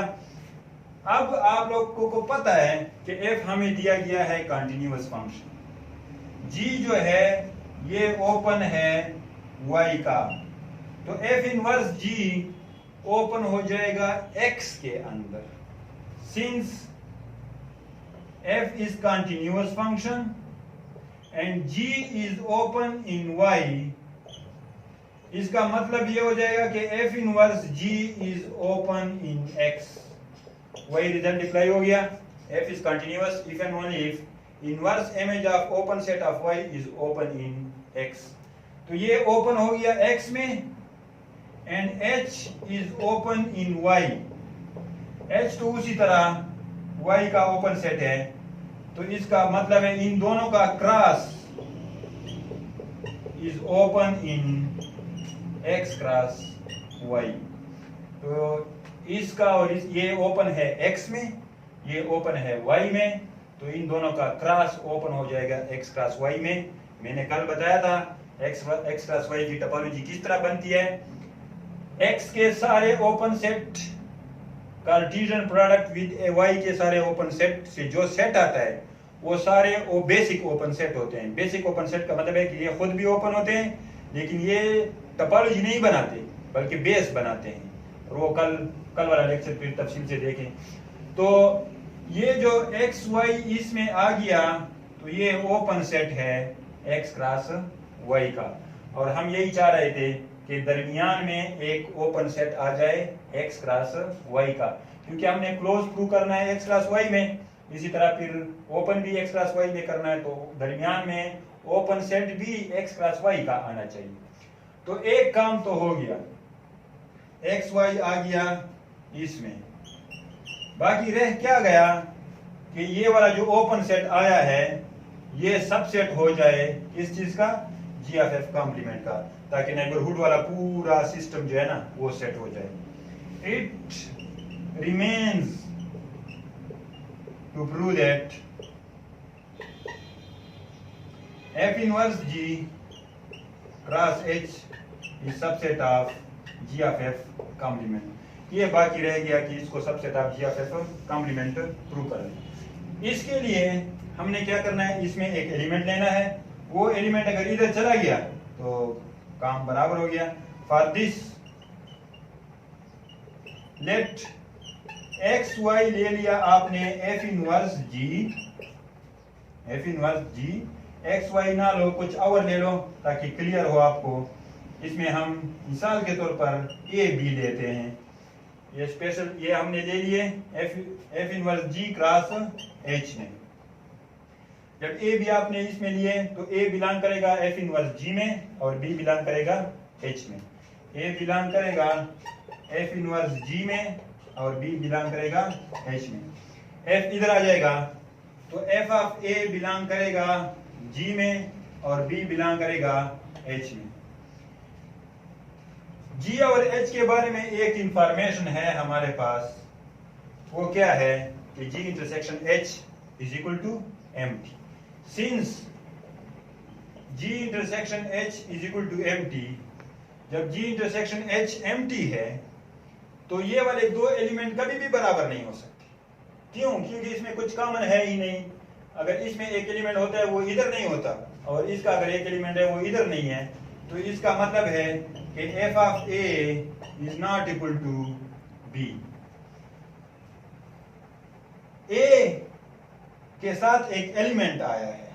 अब आप लोगों को पता है कि f हमें दिया गया है कंटीन्यूअस फंक्शन, g जो है ये ओपन है y का, तो f इनवर्स g ओपन हो जाएगा x के अंदर। Since f is continuous function and g is open in y, इसका मतलब ये हो जाएगा कि f inverse g is open in x, वही रिजल्ट अप्लाई हो गया। f is continuous if and only if inverse image of open set of y is open in x। तो ये ओपन हो गया x में and h is open in y, h तो उसी तरह y का ओपन सेट है, तो इसका मतलब है इन दोनों का cross is open in x cross y। तो इसका और ये ओपन है x में, ये ओपन है y में, तो इन दोनों का क्रॉस ओपन हो जाएगा x क्रॉस y में। मैंने कल बताया था x क्रॉस y की टोपोलॉजी किस तरह बनती है। x के सारे open set Cartesian product with y के सारे ओपन सेट से जो सेट आता है वो सारे वो बेसिक ओपन सेट होते हैं। बेसिक ओपन सेट का मतलब है कि ये खुद भी ओपन होते हैं लेकिन ये टोपोलॉजी नहीं बनाते बल्कि बेस बनाते हैं, और वो कल वाला लेक्चर फिर तफसील से देखें। तो ये जो x y इसमें आ गया तो ये ओपन सेट है x क्रॉस y का, और हम यही चाह रहे थे कि दरमियान में एक ओपन सेट आ जाए x क्रॉस y का, क्योंकि हमने क्लोज प्रूव करना है x क्रॉस y में, इसी तरह फिर ओपन भी x क्रॉस y में करना है, तो दरमियान में ओपन सेट भी x क्रॉस y का आना चाहिए। तो एक काम तो हो गया, x y आ गया इसमें, बाकी रह क्या गया कि ये वाला जो ओपन सेट आया है ये सबसेट हो जाए इस चीज का, जी ऑफ एफ कॉम्प्लीमेंट का, ताकि नेबरहुड वाला पूरा सिस्टम जो है ना वो सेट हो जाए। It remains to prove that F inverse G cross H is subset of G of F complement. ये बाकी रह गया कि इसको subset of G of F complement prove कर लें। इसके लिए हमने क्या करना है, इसमें एक एलिमेंट लेना है, वो एलिमेंट अगर इधर चला गया तो काम बराबर हो गया। For this let X Y ले लिया आपने F inverse G, X Y ना लो कुछ और ले लो ताकि क्लियर हो आपको। इसमें हम मिसाल के तौर पर ए बी लेते हैं, ये स्पेशल ये हमने ले लिए F inverse G cross H में। जब ए बी आपने इसमें लिए तो ए बिलोंग करेगा एफ इनवर्स जी में और बी बिलोंग करेगा एच में। ए बिलोंग करेगा एफ इनवर्स जी में और बी बिलोंग करेगा एच में। एफ इधर आ जाएगा तो एफ ऑफ ए बिलोंग करेगा जी में और बी बिलोंग करेगा एच में। जी और एच के बारे में एक इंफॉर्मेशन है हमारे पास, वो क्या है कि G intersection H is equal to empty. Since G intersection H is equal to empty, जब G इंटरसेक्शन H एम्प्टी है तो ये वाले दो एलिमेंट कभी भी बराबर नहीं हो सकते। क्यों? क्योंकि इसमें कुछ कॉमन है ही नहीं। अगर इसमें एक एलिमेंट होता है वो इधर नहीं होता, और इसका अगर एक एलिमेंट है वो इधर नहीं है, तो इसका मतलब है कि f of a is not equal to b। a के साथ एक एलिमेंट आया है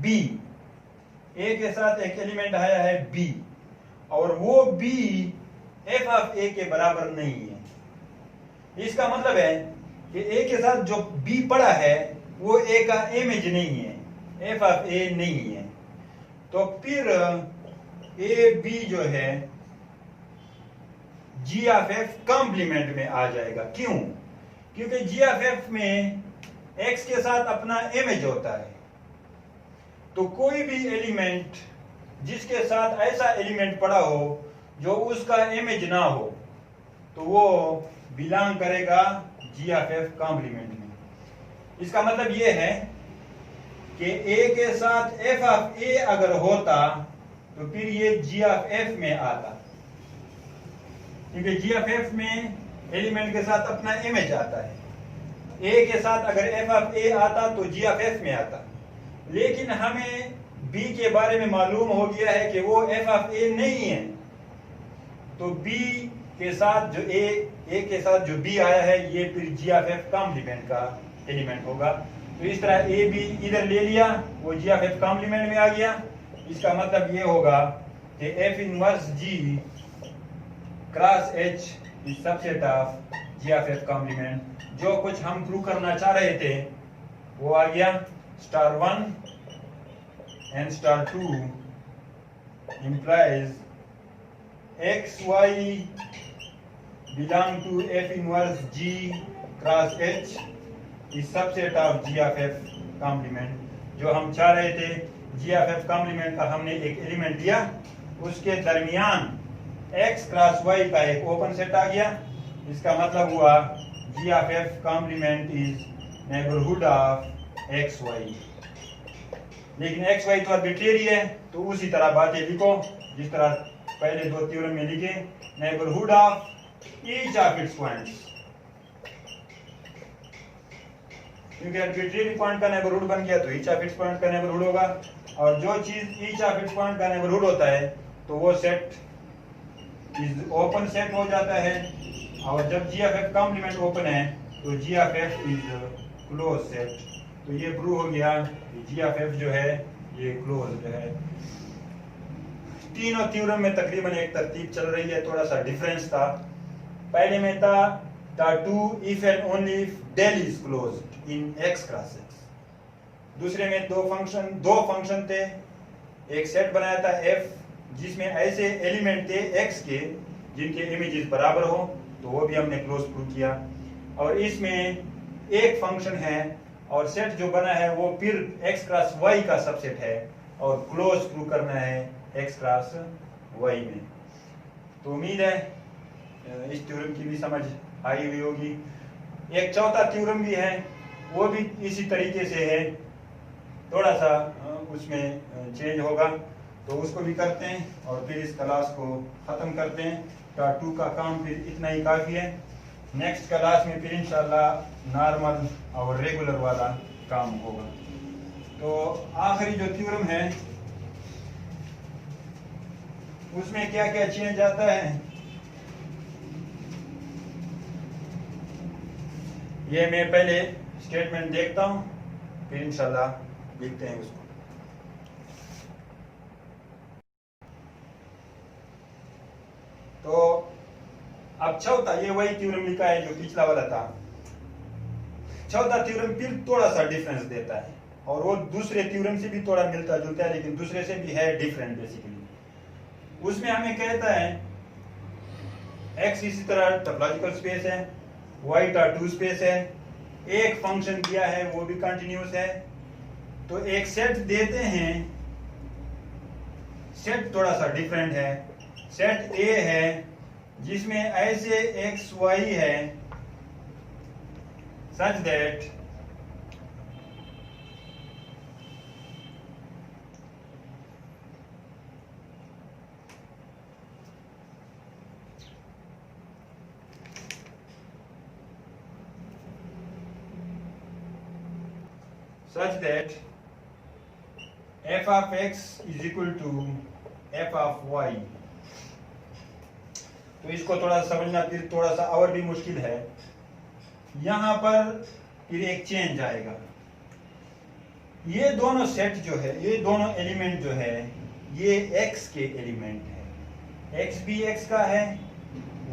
b, a के साथ एक एलिमेंट आया है b, और वो b f ऑफ a के बराबर नहीं है। इसका मतलब है कि a के साथ जो b पड़ा है वो a का इमेज नहीं है, f ऑफ a नहीं है। तो फिर a b जो है g ऑफ f कॉम्प्लीमेंट में आ जाएगा। क्यों? क्योंकि g ऑफ f में x के साथ अपना इमेज होता है, तो कोई भी एलिमेंट जिसके साथ ऐसा एलिमेंट पड़ा हो जो उसका इमेज ना हो तो वो बिलोंग करेगा g ऑफ f कॉम्प्लीमेंट में। इसका मतलब ये है कि a के साथ f ऑफ a अगर होता तो फिर ये g ऑफ f में आता, क्योंकि g ऑफ f में एलिमेंट के साथ अपना इमेज आता है। a के साथ अगर f ऑफ a आता तो g ऑफ f में आता, लेकिन हमें b के बारे में मालूम हो गया है कि वो f ऑफ a नहीं है, तो b के साथ जो a के साथ जो b आया है ये फिर g ऑफ f कॉम्प्लीमेंट का एलिमेंट होगा। तो इस तरह a b इधर ले लिया, वो g ऑफ f कॉम्प्लीमेंट में आ गया। इसका मतलब ये होगा कि f inverse g cross h is subset of g of f complement. जो कुछ हम प्रूव करना चाह रहे थे वो आ गया। Star 1 and star 2 implies xy belong to f inverse g cross h is subset of g of f complement। जो हम चाह रहे थे g of f complement का हमने एक एलिमेंट दिया, उसके दरमियान x क्रॉस y का एक ओपन सेट आ गया। इसका मतलब हुआ g of f complement is neighborhood of xy। लेकिन xy तो आर्बिट्रेरी है, तो उसी तरह बातें लिखो जिस तरह पहले दो थ्योरम में लिखे, neighbourhood of each of its points. क्योंकि आर्बिट्रेरी पॉइंट का नेबरहुड बन गया तो ईच ऑफ इट्स पॉइंट का नेबरहुड होगा, और जो चीज ईच ऑफ इट्स पॉइंट का नेबरहुड होता है तो वो सेट इज ओपन सेट हो जाता है, और जब G of F complement open है तो G of F is close set. तो ये प्रूव हो गया कि जी ऑफ एफ जो है ये क्लोज्ड है। तीनों थ्योरम में तकरीबन एक तरतीब चल रही है, थोड़ा सा डिफरेंस था। पहले में था to if and only if del is closed in x cross x। दूसरे में दो फंक्शन थे, एक सेट बनाया था f जिसमें ऐसे एलिमेंट थे x के जिनके इमेजेस बराबर हो, तो वो भी हमने क्लोज प्रूव किया। और इसमें एक फंक्शन है और सेट जो बना है वो फिर x क्रॉस y का सबसेट है, और क्लोज प्रूव करना है x क्रॉस y में। तो उम्मीद है इस थ्योरम की भी समझ आई हुई होगी। एक चौथा थ्योरम भी है, वो भी इसी तरीके से है, थोड़ा सा उसमें चेंज होगा, तो उसको भी करते हैं और फिर इस क्लास को ख़त्म करते हैं। टार्ट 2 का काम फिर इतना ही काफ़ी है। नेक्स्ट क्लास में फिर इंशाल्लाह नॉर्मल और रेगुलर वाला काम होगा। तो आखिरी जो थ्योरम है उसमें क्या क्या चेंज आता है ये मैं पहले स्टेटमेंट देखता हूं, फिर इंशाल्लाह लिखते हैं उसको। तो अब चौथा, ये वही थ्योरम लिखा है जो पिछला वाला था। चौथा थ्योरम फिर थोड़ा सा डिफरेंस देता है, और वो दूसरे थ्योरम से भी थोड़ा मिलता जुलता है, लेकिन दूसरे से भी है डिफरेंट बेसिकली। उसमें हमें कहता है x इसी तरह टोपोलॉजिकल स्पेस है, y टार्ट 2 स्पेस है, एक फंक्शन दिया है वो भी कंटिन्यूस है। तो एक सेट देते हैं, सेट थोड़ा सा डिफरेंट है। सेट A है जिसमें ऐसे x y है such that such that f of x is equal to f of y। तो इसको थोड़ा समझना फिर थोड़ा सा और भी मुश्किल है। यहां पर फिर एक चेंज आएगा। ये दोनों सेट जो है, ये दोनों एलिमेंट जो है, ये x के एलिमेंट है। x भी x का है,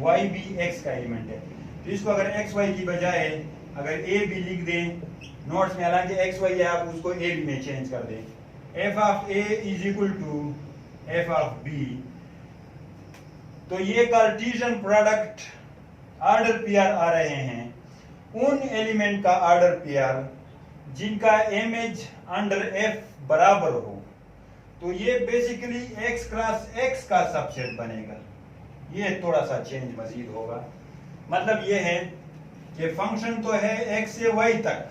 y भी x का एलिमेंट है। तो इसको अगर x y की बजाय अगर a भी लिख दें नोट्स में, हालांकि x y है, आप उसको a b में चेंज कर दें। f of a is equal to f of b। तो ये कार्टेशियन प्रोडक्ट ऑर्डर पेयर आ रहे हैं उन एलिमेंट का ऑर्डर पेयर जिनका इमेज अंडर f बराबर हो। तो ये बेसिकली x क्रॉस x का सबसेट बनेगा। ये थोड़ा सा चेंज मजीद होगा। मतलब ये है कि फंक्शन तो है x से y तक,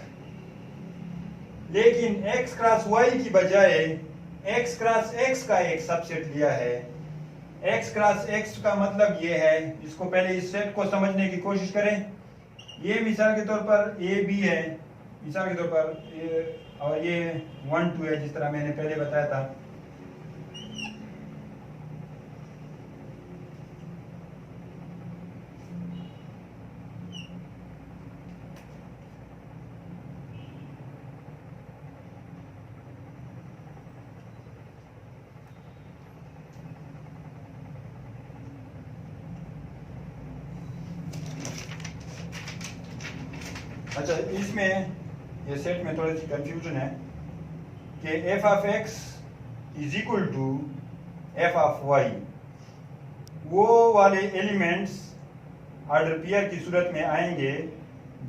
लेकिन x क्रॉस y की बजाय x क्रॉस x का एक सबसेट लिया है। x क्रॉस x का मतलब ये है, इसको पहले इस सेट को समझने की कोशिश करें। ये मिसाल के तौर पर a b है, मिसाल के तौर पर और ये 1 2 है, जिस तरह मैंने पहले बताया था। अच्छा, इसमें ये सेट में थोड़ी सी कंफ्यूजन है कि f of x is equal to f of y। वो वाले एलिमेंट्स ऑर्डर पेयर की सूरत में आएंगे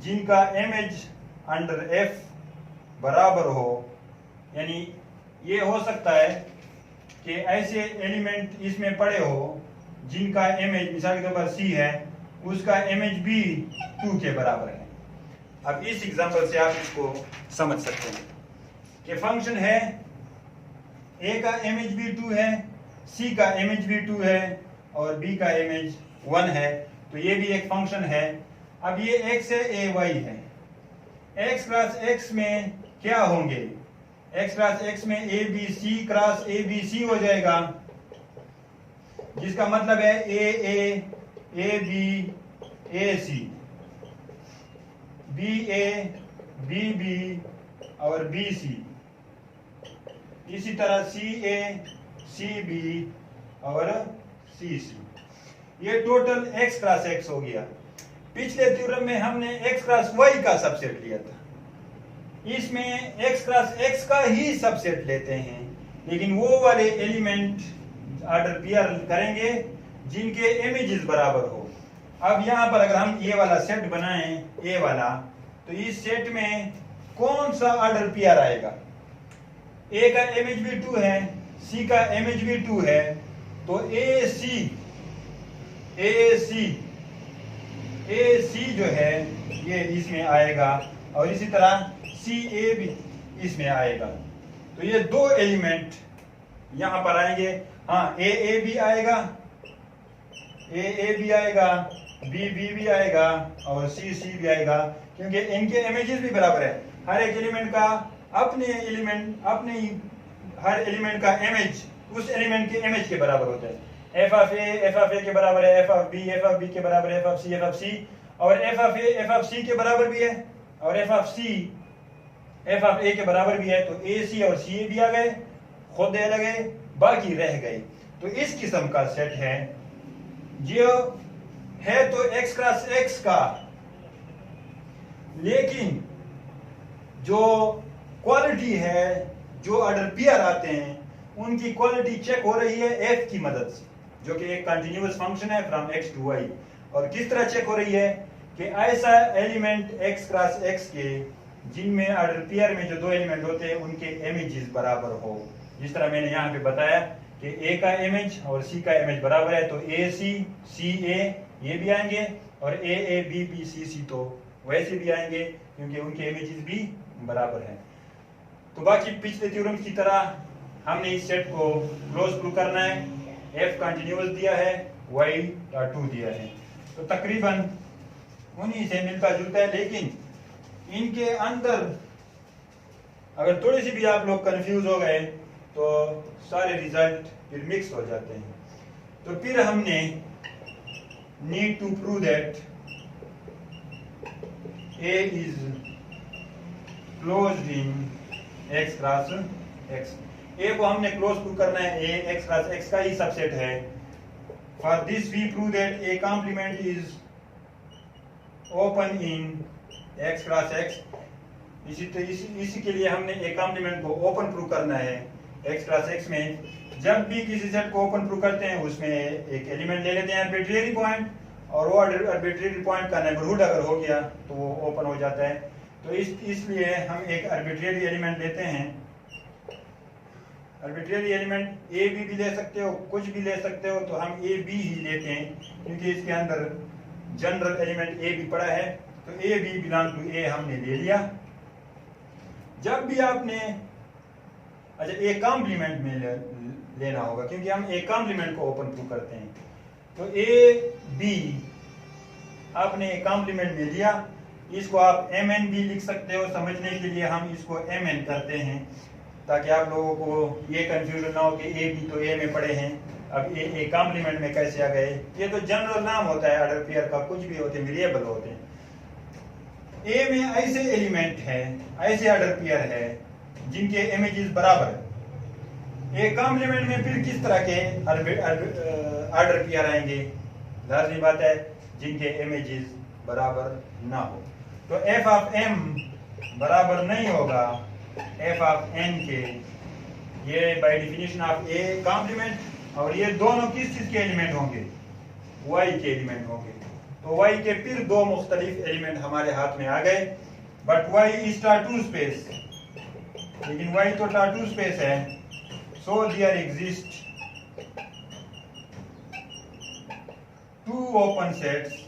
जिनका इमेज अंडर f बराबर हो। यानी ये हो सकता है कि ऐसे एलिमेंट इसमें पड़े हो जिनका इमेज मिसाल के तौर पर c है, उसका इमेज भी 2 के बराबर है। अब इस एग्जांपल से आप इसको समझ सकते हैं कि फंक्शन है a का इमेज भी 2 है, c का इमेज भी 2 है और b का इमेज 1 है। तो ये भी एक फंक्शन है। अब ये x है, a y है। x क्रॉस x में क्या होंगे? x क्रॉस x में a b c cross a b c हो जाएगा, जिसका मतलब है a b a c, BA, BB और BC। इसी तरह CA, CB और CC। ये टोटल x क्रॉस x हो गया। पिछले थ्योरम में हमने x क्रॉस y का सबसेट लिया था। इसमें x क्रॉस x का ही सबसेट लेते हैं, लेकिन वो वाले एलिमेंट ऑर्डर पेयर करेंगे जिनके इमेजेस बराबर हो। अब यहाँ पर अगर हम ये वाला सेट बनाएं, ए वाला, तो इस सेट में कौन सा ऑर्डर पेयर आएगा? ए का इमेज भी 2 है, सी का इमेज भी 2 है, तो ए सी जो है ये इसमें आएगा और इसी तरह सी ए भी इसमें आएगा। तो ये दो एलिमेंट यहाँ पर आएंगे। हाँ, ए भी आएगा, ए भी आएगा, बी भी आएगा और सी भी आएगा, क्योंकि इनके इमेजेस भी बराबर है। हर एक एलिमेंट का हर एलिमेंट का इमेज उस एलिमेंट के इमेज के बराबर होता है। एफ ऑफ ए के बराबर है, एफ ऑफ बी के बराबर है, एफ ऑफ सी और एफ ऑफ सी के बराबर भी है और एफ ऑफ ए के बराबर भी है। तो ए सी और सी भी आ गए, खुद ए लगे, बाकी रह गए। तो इस किस्म का सेट है जो है तो x क्रॉस x का, लेकिन जो क्वालिटी है, जो ऑर्डर पेयर आते हैं, उनकी क्वालिटी चेक हो रही है f की मदद से, जो कि एक कंटिन्यूअस फंक्शन है फ्रॉम x टू y। और किस तरह चेक हो रही है कि ऐसा एलिमेंट x क्रॉस x के जिनमें ऑर्डर पेयर में जो दो एलिमेंट होते हैं उनके इमेजेस बराबर हो। जिस तरह मैंने यहाँ पे बताया कि a का इमेज और c का इमेज बराबर है, तो a ये भी आएंगे और a b c तो वैसे भी आएंगे, क्योंकि उनके इमेजेस भी बराबर हैं। तो बाकी पिछले थ्योरम की तरह हमने इस सेट को क्लोज प्रूव करना है। f कंटिन्यूअस दिया है, y 2 दिया है, तो तकरीबन उन्हीं से मिलता जुलता है, लेकिन इनके अंदर अगर थोड़ी सी भी आप लोग कंफ्यूज हो गए तो सारे रिजल्ट फिर मिक्स हो जाते हैं। तो फिर हमने need to prove that A is closed in X cross X। A को हमने क्लोज प्रूव करना है, A X क्रॉस X का ही सबसेट है। For this we prove that A complement is open in X cross X। इसी के लिए हमने A कॉम्प्लीमेंट को ओपन प्रूव करना है X क्रॉस X में। जब भी किसी सेट को ओपन प्रूव करते हैं उसमें एक एलिमेंट ले लेते हैं आर्बिट्रेरी पॉइंट, और वो आर्बिट्रेरी पॉइंट का नेबरहुड अगर हो गया तो वो ओपन हो जाता है। तो इसलिए हम एक आर्बिट्रेरी एलिमेंट लेते हैं। आर्बिट्रेरी एलिमेंट ए भी ले सकते हो, कुछ भी ले सकते हो, तो हम ए बी ही लेते हैं क्योंकि इसके अंदर जनरल एलिमेंट ए भी पड़ा है। तो ए बी बिलोंग टू ए हमने ले लिया। जब भी आपने अच्छा ए कॉम्प्लीमेंट में लेना होगा क्योंकि हम ए कॉम्प्लीमेंट को ओपन प्रूव करते हैं। तो ए बी आपने ए कॉम्प्लीमेंट में लिया, इसको आप एम एन भी लिख सकते हो। समझने के लिए हम इसको एम एन करते हैं ताकि आप लोगों को ये कंफ्यूजन ना हो कि ए बी तो ए में पड़े हैं, अब ए कॉम्प्लीमेंट में कैसे आ गए। ये तो जनरल नाम होता है ऑर्डर पेयर का, कुछ भी होते हैं, वेरिएबल होते हैं। ए में ऐसे एलिमेंट है, ऐसे ऑर्डर पेयर है जिनके इमेजेस बराबर है। ए कॉम्प्लीमेंट में फिर किस तरह के ऑर्डर पेयर आएंगे? लाजमी बात है जिनके इमेजेस बराबर ना हो। तो एफ ऑफ एम बराबर नहीं होगा एफ ऑफ एन के। ये by definition of A complement, और ये दोनों किस चीज के एलिमेंट होंगे? वाई के एलिमेंट होंगे। तो वाई के फिर दो मुख्तलिफ एलिमेंट हमारे हाथ में आ गए। But Y is T two space, लेकिन वाई तो टाटू स्पेस है। So there exist two open sets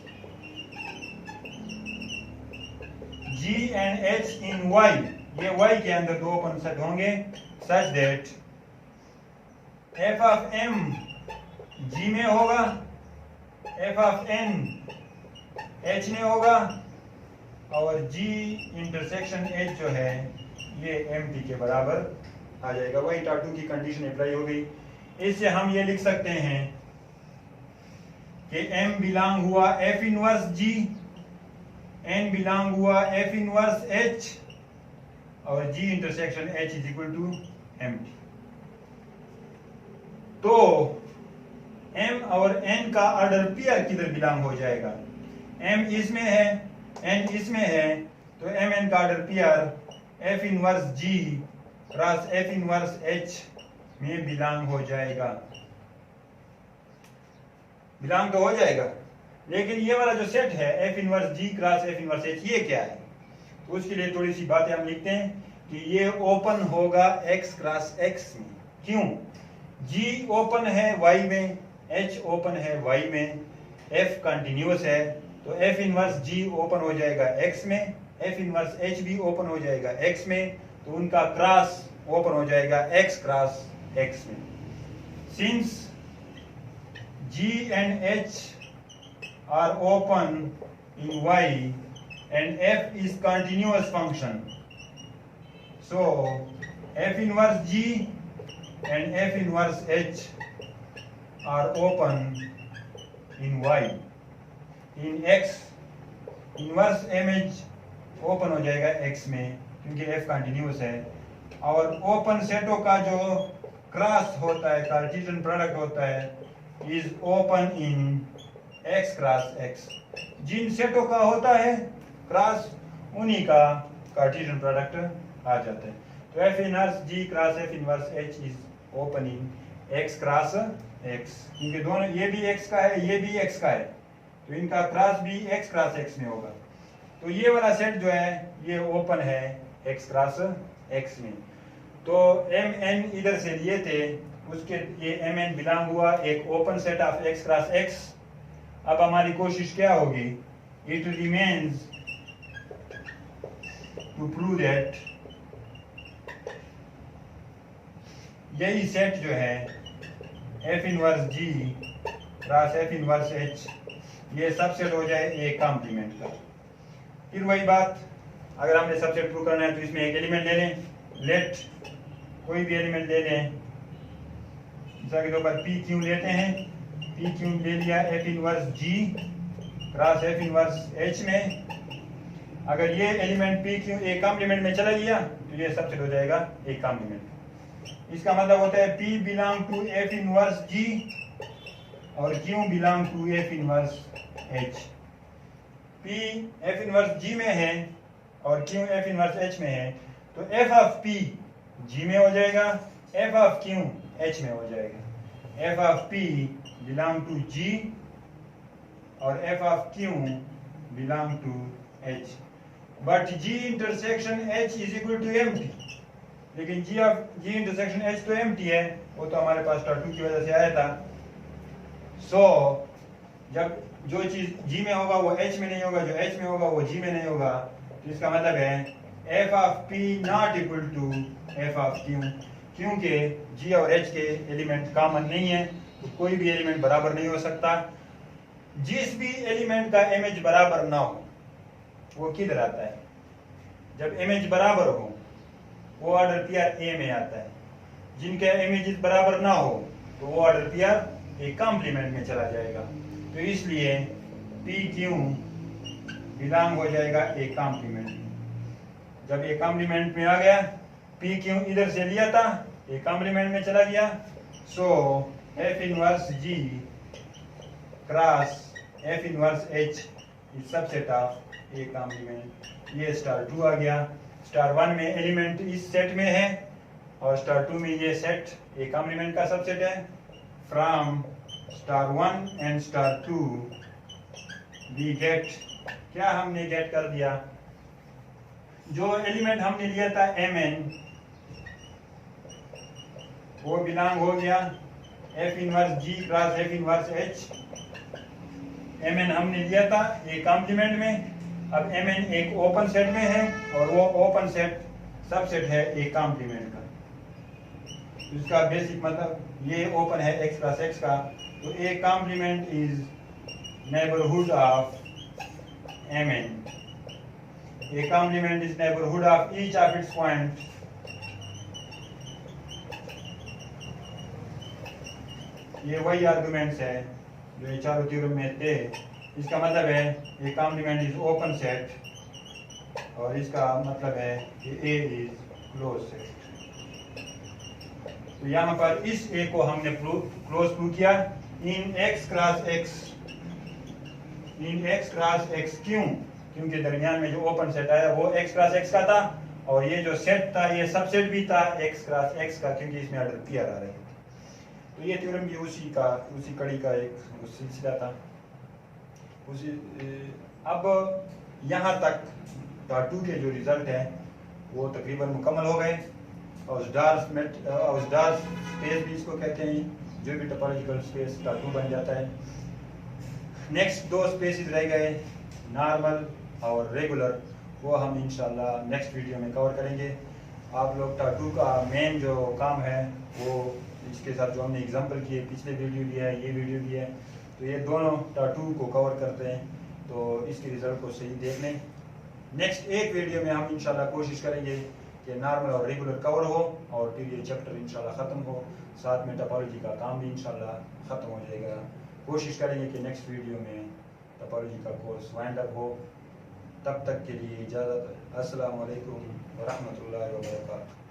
G and H in Y। ये Y के अंदर दो ओपन सेट होंगे such that f of m G में होगा, f of n H में होगा, और G इंटरसेक्शन H जो है ये MT के बराबर आ जाएगा। वही टाटू की कंडीशन अप्लाई हो गई। इससे हम ये लिख सकते हैं कि M बिलोंग हुआ F inverse G, N belong हुआ F इनवर्स H, और G intersection H is equal to MT। तो M और N का ऑर्डर पेयर किधर बिलोंग हो जाएगा? M इसमें है, N इसमें है, तो MN का order pair F inverse G cross F inverse H में बिलोंग हो जाएगा। बिलोंग तो हो जाएगा, लेकिन ये वाला जो सेट है F inverse G cross F inverse H, ये क्या है? तो उसके लिए थोड़ी सी बातें हम लिखते हैं कि ये ओपन होगा X क्रॉस X में। क्यों? G ओपन है Y में, H ओपन है Y में, F कंटिन्यूअस है, तो F इनवर्स G ओपन हो जाएगा X में, F इनवर्स H भी ओपन हो जाएगा X में, तो उनका क्रॉस ओपन हो जाएगा X क्रॉस X में। Since G and H are open in Y and F is continuous function, so F inverse G and F inverse H are open in Y। in X inverse image open हो जाएगा X में क्योंकि F continuous है, और open सेटों का जो cross होता है, कार्टेशियन प्रोडक्ट होता है, is open in X cross X। जिन सेटों का होता है क्रॉस, उन्हीं का कार्टेशियन प्रोडक्ट आ जाता है। तो F inverse G cross F inverse H is open in X cross X, क्योंकि दोनों ये भी X का है, ये भी X का है, तो इनका क्रॉस भी X क्रॉस X में होगा। तो ये वाला सेट जो है ये ओपन है X क्रॉस X में। तो MN इधर से लिए थे, उसके ये MN बिलोंग हुआ एक open set of X cross X। अब हमारी कोशिश क्या होगी? It remains to prove that यही सेट जो है F inverse G cross F inverse H ये सबसेट हो जाए एक कॉम्प्लीमेंट का। फिर वही बात, अगर हमने सबसेट प्रूव करना है तो इसमें एक एलिमेंट ले लें, लेट कोई भी एलिमेंट ले लें, मिसाल के तौर पर पी क्यू लेते हैं, पी क्यू ले लिया F inverse G cross F inverse H में। अगर ये element P Q A complement में चला गया तो ये सबसेट हो जाएगा ए कॉम्प्लीमेंट। इसका मतलब होता है P belong to F inverse G और Q belong to F inverse H. P F inverse G में है और क्यू एफ इनवर्स एच में है, तो एफ ऑफ पी जी में हो जाएगा, एफ ऑफ क्यू एच में हो जाएगा। F of P belong to G और F of Q belong to H, but G intersection H is equal to empty. लेकिन जी इंटरसेक्शन एच तो empty है, वो तो हमारे पास टू की वजह से आया था। सो जब जो चीज जी में होगा वो एच में नहीं होगा, जो एच में होगा वो जी में नहीं होगा, तो इसका मतलब है F of P not equal to F of Q, क्योंकि जी और एच के एलिमेंट कॉमन नहीं है, तो कोई भी एलिमेंट बराबर नहीं हो सकता। जिस भी एलिमेंट का इमेज बराबर ना हो वो किधर आता है? जब इमेज बराबर हो वो ऑर्डर पेयर ए में आता है। जिनके इमेजेस बराबर ना हो तो वो ऑर्डर पेयर ए कॉम्प्लीमेंट में चला जाएगा। तो इसलिए पी क्यू बिलोंग हो जाएगा ए कॉम्प्लीमेंट। जब ए कॉम्प्लीमेंट में आ गया, पी क्यू इधर से लिया था, ए कॉम्प्लीमेंट में चला गया, so F inverse G cross F inverse H is subset of A complement. ये स्टार 2 आ गया। स्टार 1 में एलिमेंट इस सेट में है और स्टार 2 में ये सेट ए कॉम्प्लीमेंट का सबसेट है। From star 1 and star 2 we get, क्या हमने गेट कर दिया? जो एलिमेंट हमने लिया था एम एन, वो बिलोंग हो गया F inverse G cross F inverse H. M N हमने लिया था ए कॉम्प्लीमेंट में, अब एम एन एक ओपन सेट में है और वो ओपन सेट सबसेट है ए कॉम्प्लीमेंट का। इसका बेसिक मतलब ये ओपन है एक्स क्रॉस एक्स का, तो A complement is neighbourhood of M N. A complement is neighborhood of each of its points ये वही आर्गुमेंट्स है जो ये चारों थ्योरम में थे। इसका मतलब है A complement is open set और इसका मतलब है कि ए इज क्लोज सेट। तो यहाँ पर इस ए को हमने क्लोज प्रूव किया इन एक्स क्रॉस एक्स क्यों? क्योंकि दरमियान में जो ओपन सेट आया वो एक्स क्रॉस एक्स का था और ये जो सेट था ये सबसेट भी था एक्स क्रॉस एक्स का, क्योंकि इसमें ऑर्डर पेयर आ रहे थे। तो ये थ्योरम भी उसी कड़ी का एक सिलसिला था। अब यहाँ तक टाटू के जो रिजल्ट हैं वो तकरीबन मुकम्मल हो गए। औसडार स्पेस भी इसको कहते हैं, जो भी टोपोलॉजिकल स्पेस टाटू बन जाता है। नेक्स्ट 2 स्पेसिस रह गए, नॉर्मल और रेगुलर, वो हम इंशाल्लाह नेक्स्ट वीडियो में कवर करेंगे। आप लोग टाटू का मेन जो काम है वो इसके साथ जो हमने एग्जांपल किए, पिछले वीडियो भी है, ये वीडियो भी है, तो ये दोनों टाटू को कवर करते हैं, तो इसके रिजल्ट को सही देख लें। नेक्स्ट एक वीडियो में हम इंशाल्लाह कोशिश करेंगे कि नॉर्मल और रेगुलर कवर हो और फिर ये चैप्टर इंशाल्लाह ख़त्म हो, साथ में टोपोलॉजी का काम भी इंशाल्लाह ख़त्म हो जाएगा। कोशिश करेंगे कि नेक्स्ट वीडियो में टोपोलॉजी का कोर्स वाइंड अप हो। तब तक के लिए इजाज़त। अस्सलाम वालेकुम व रहमतुल्लाहि व बरकातहू।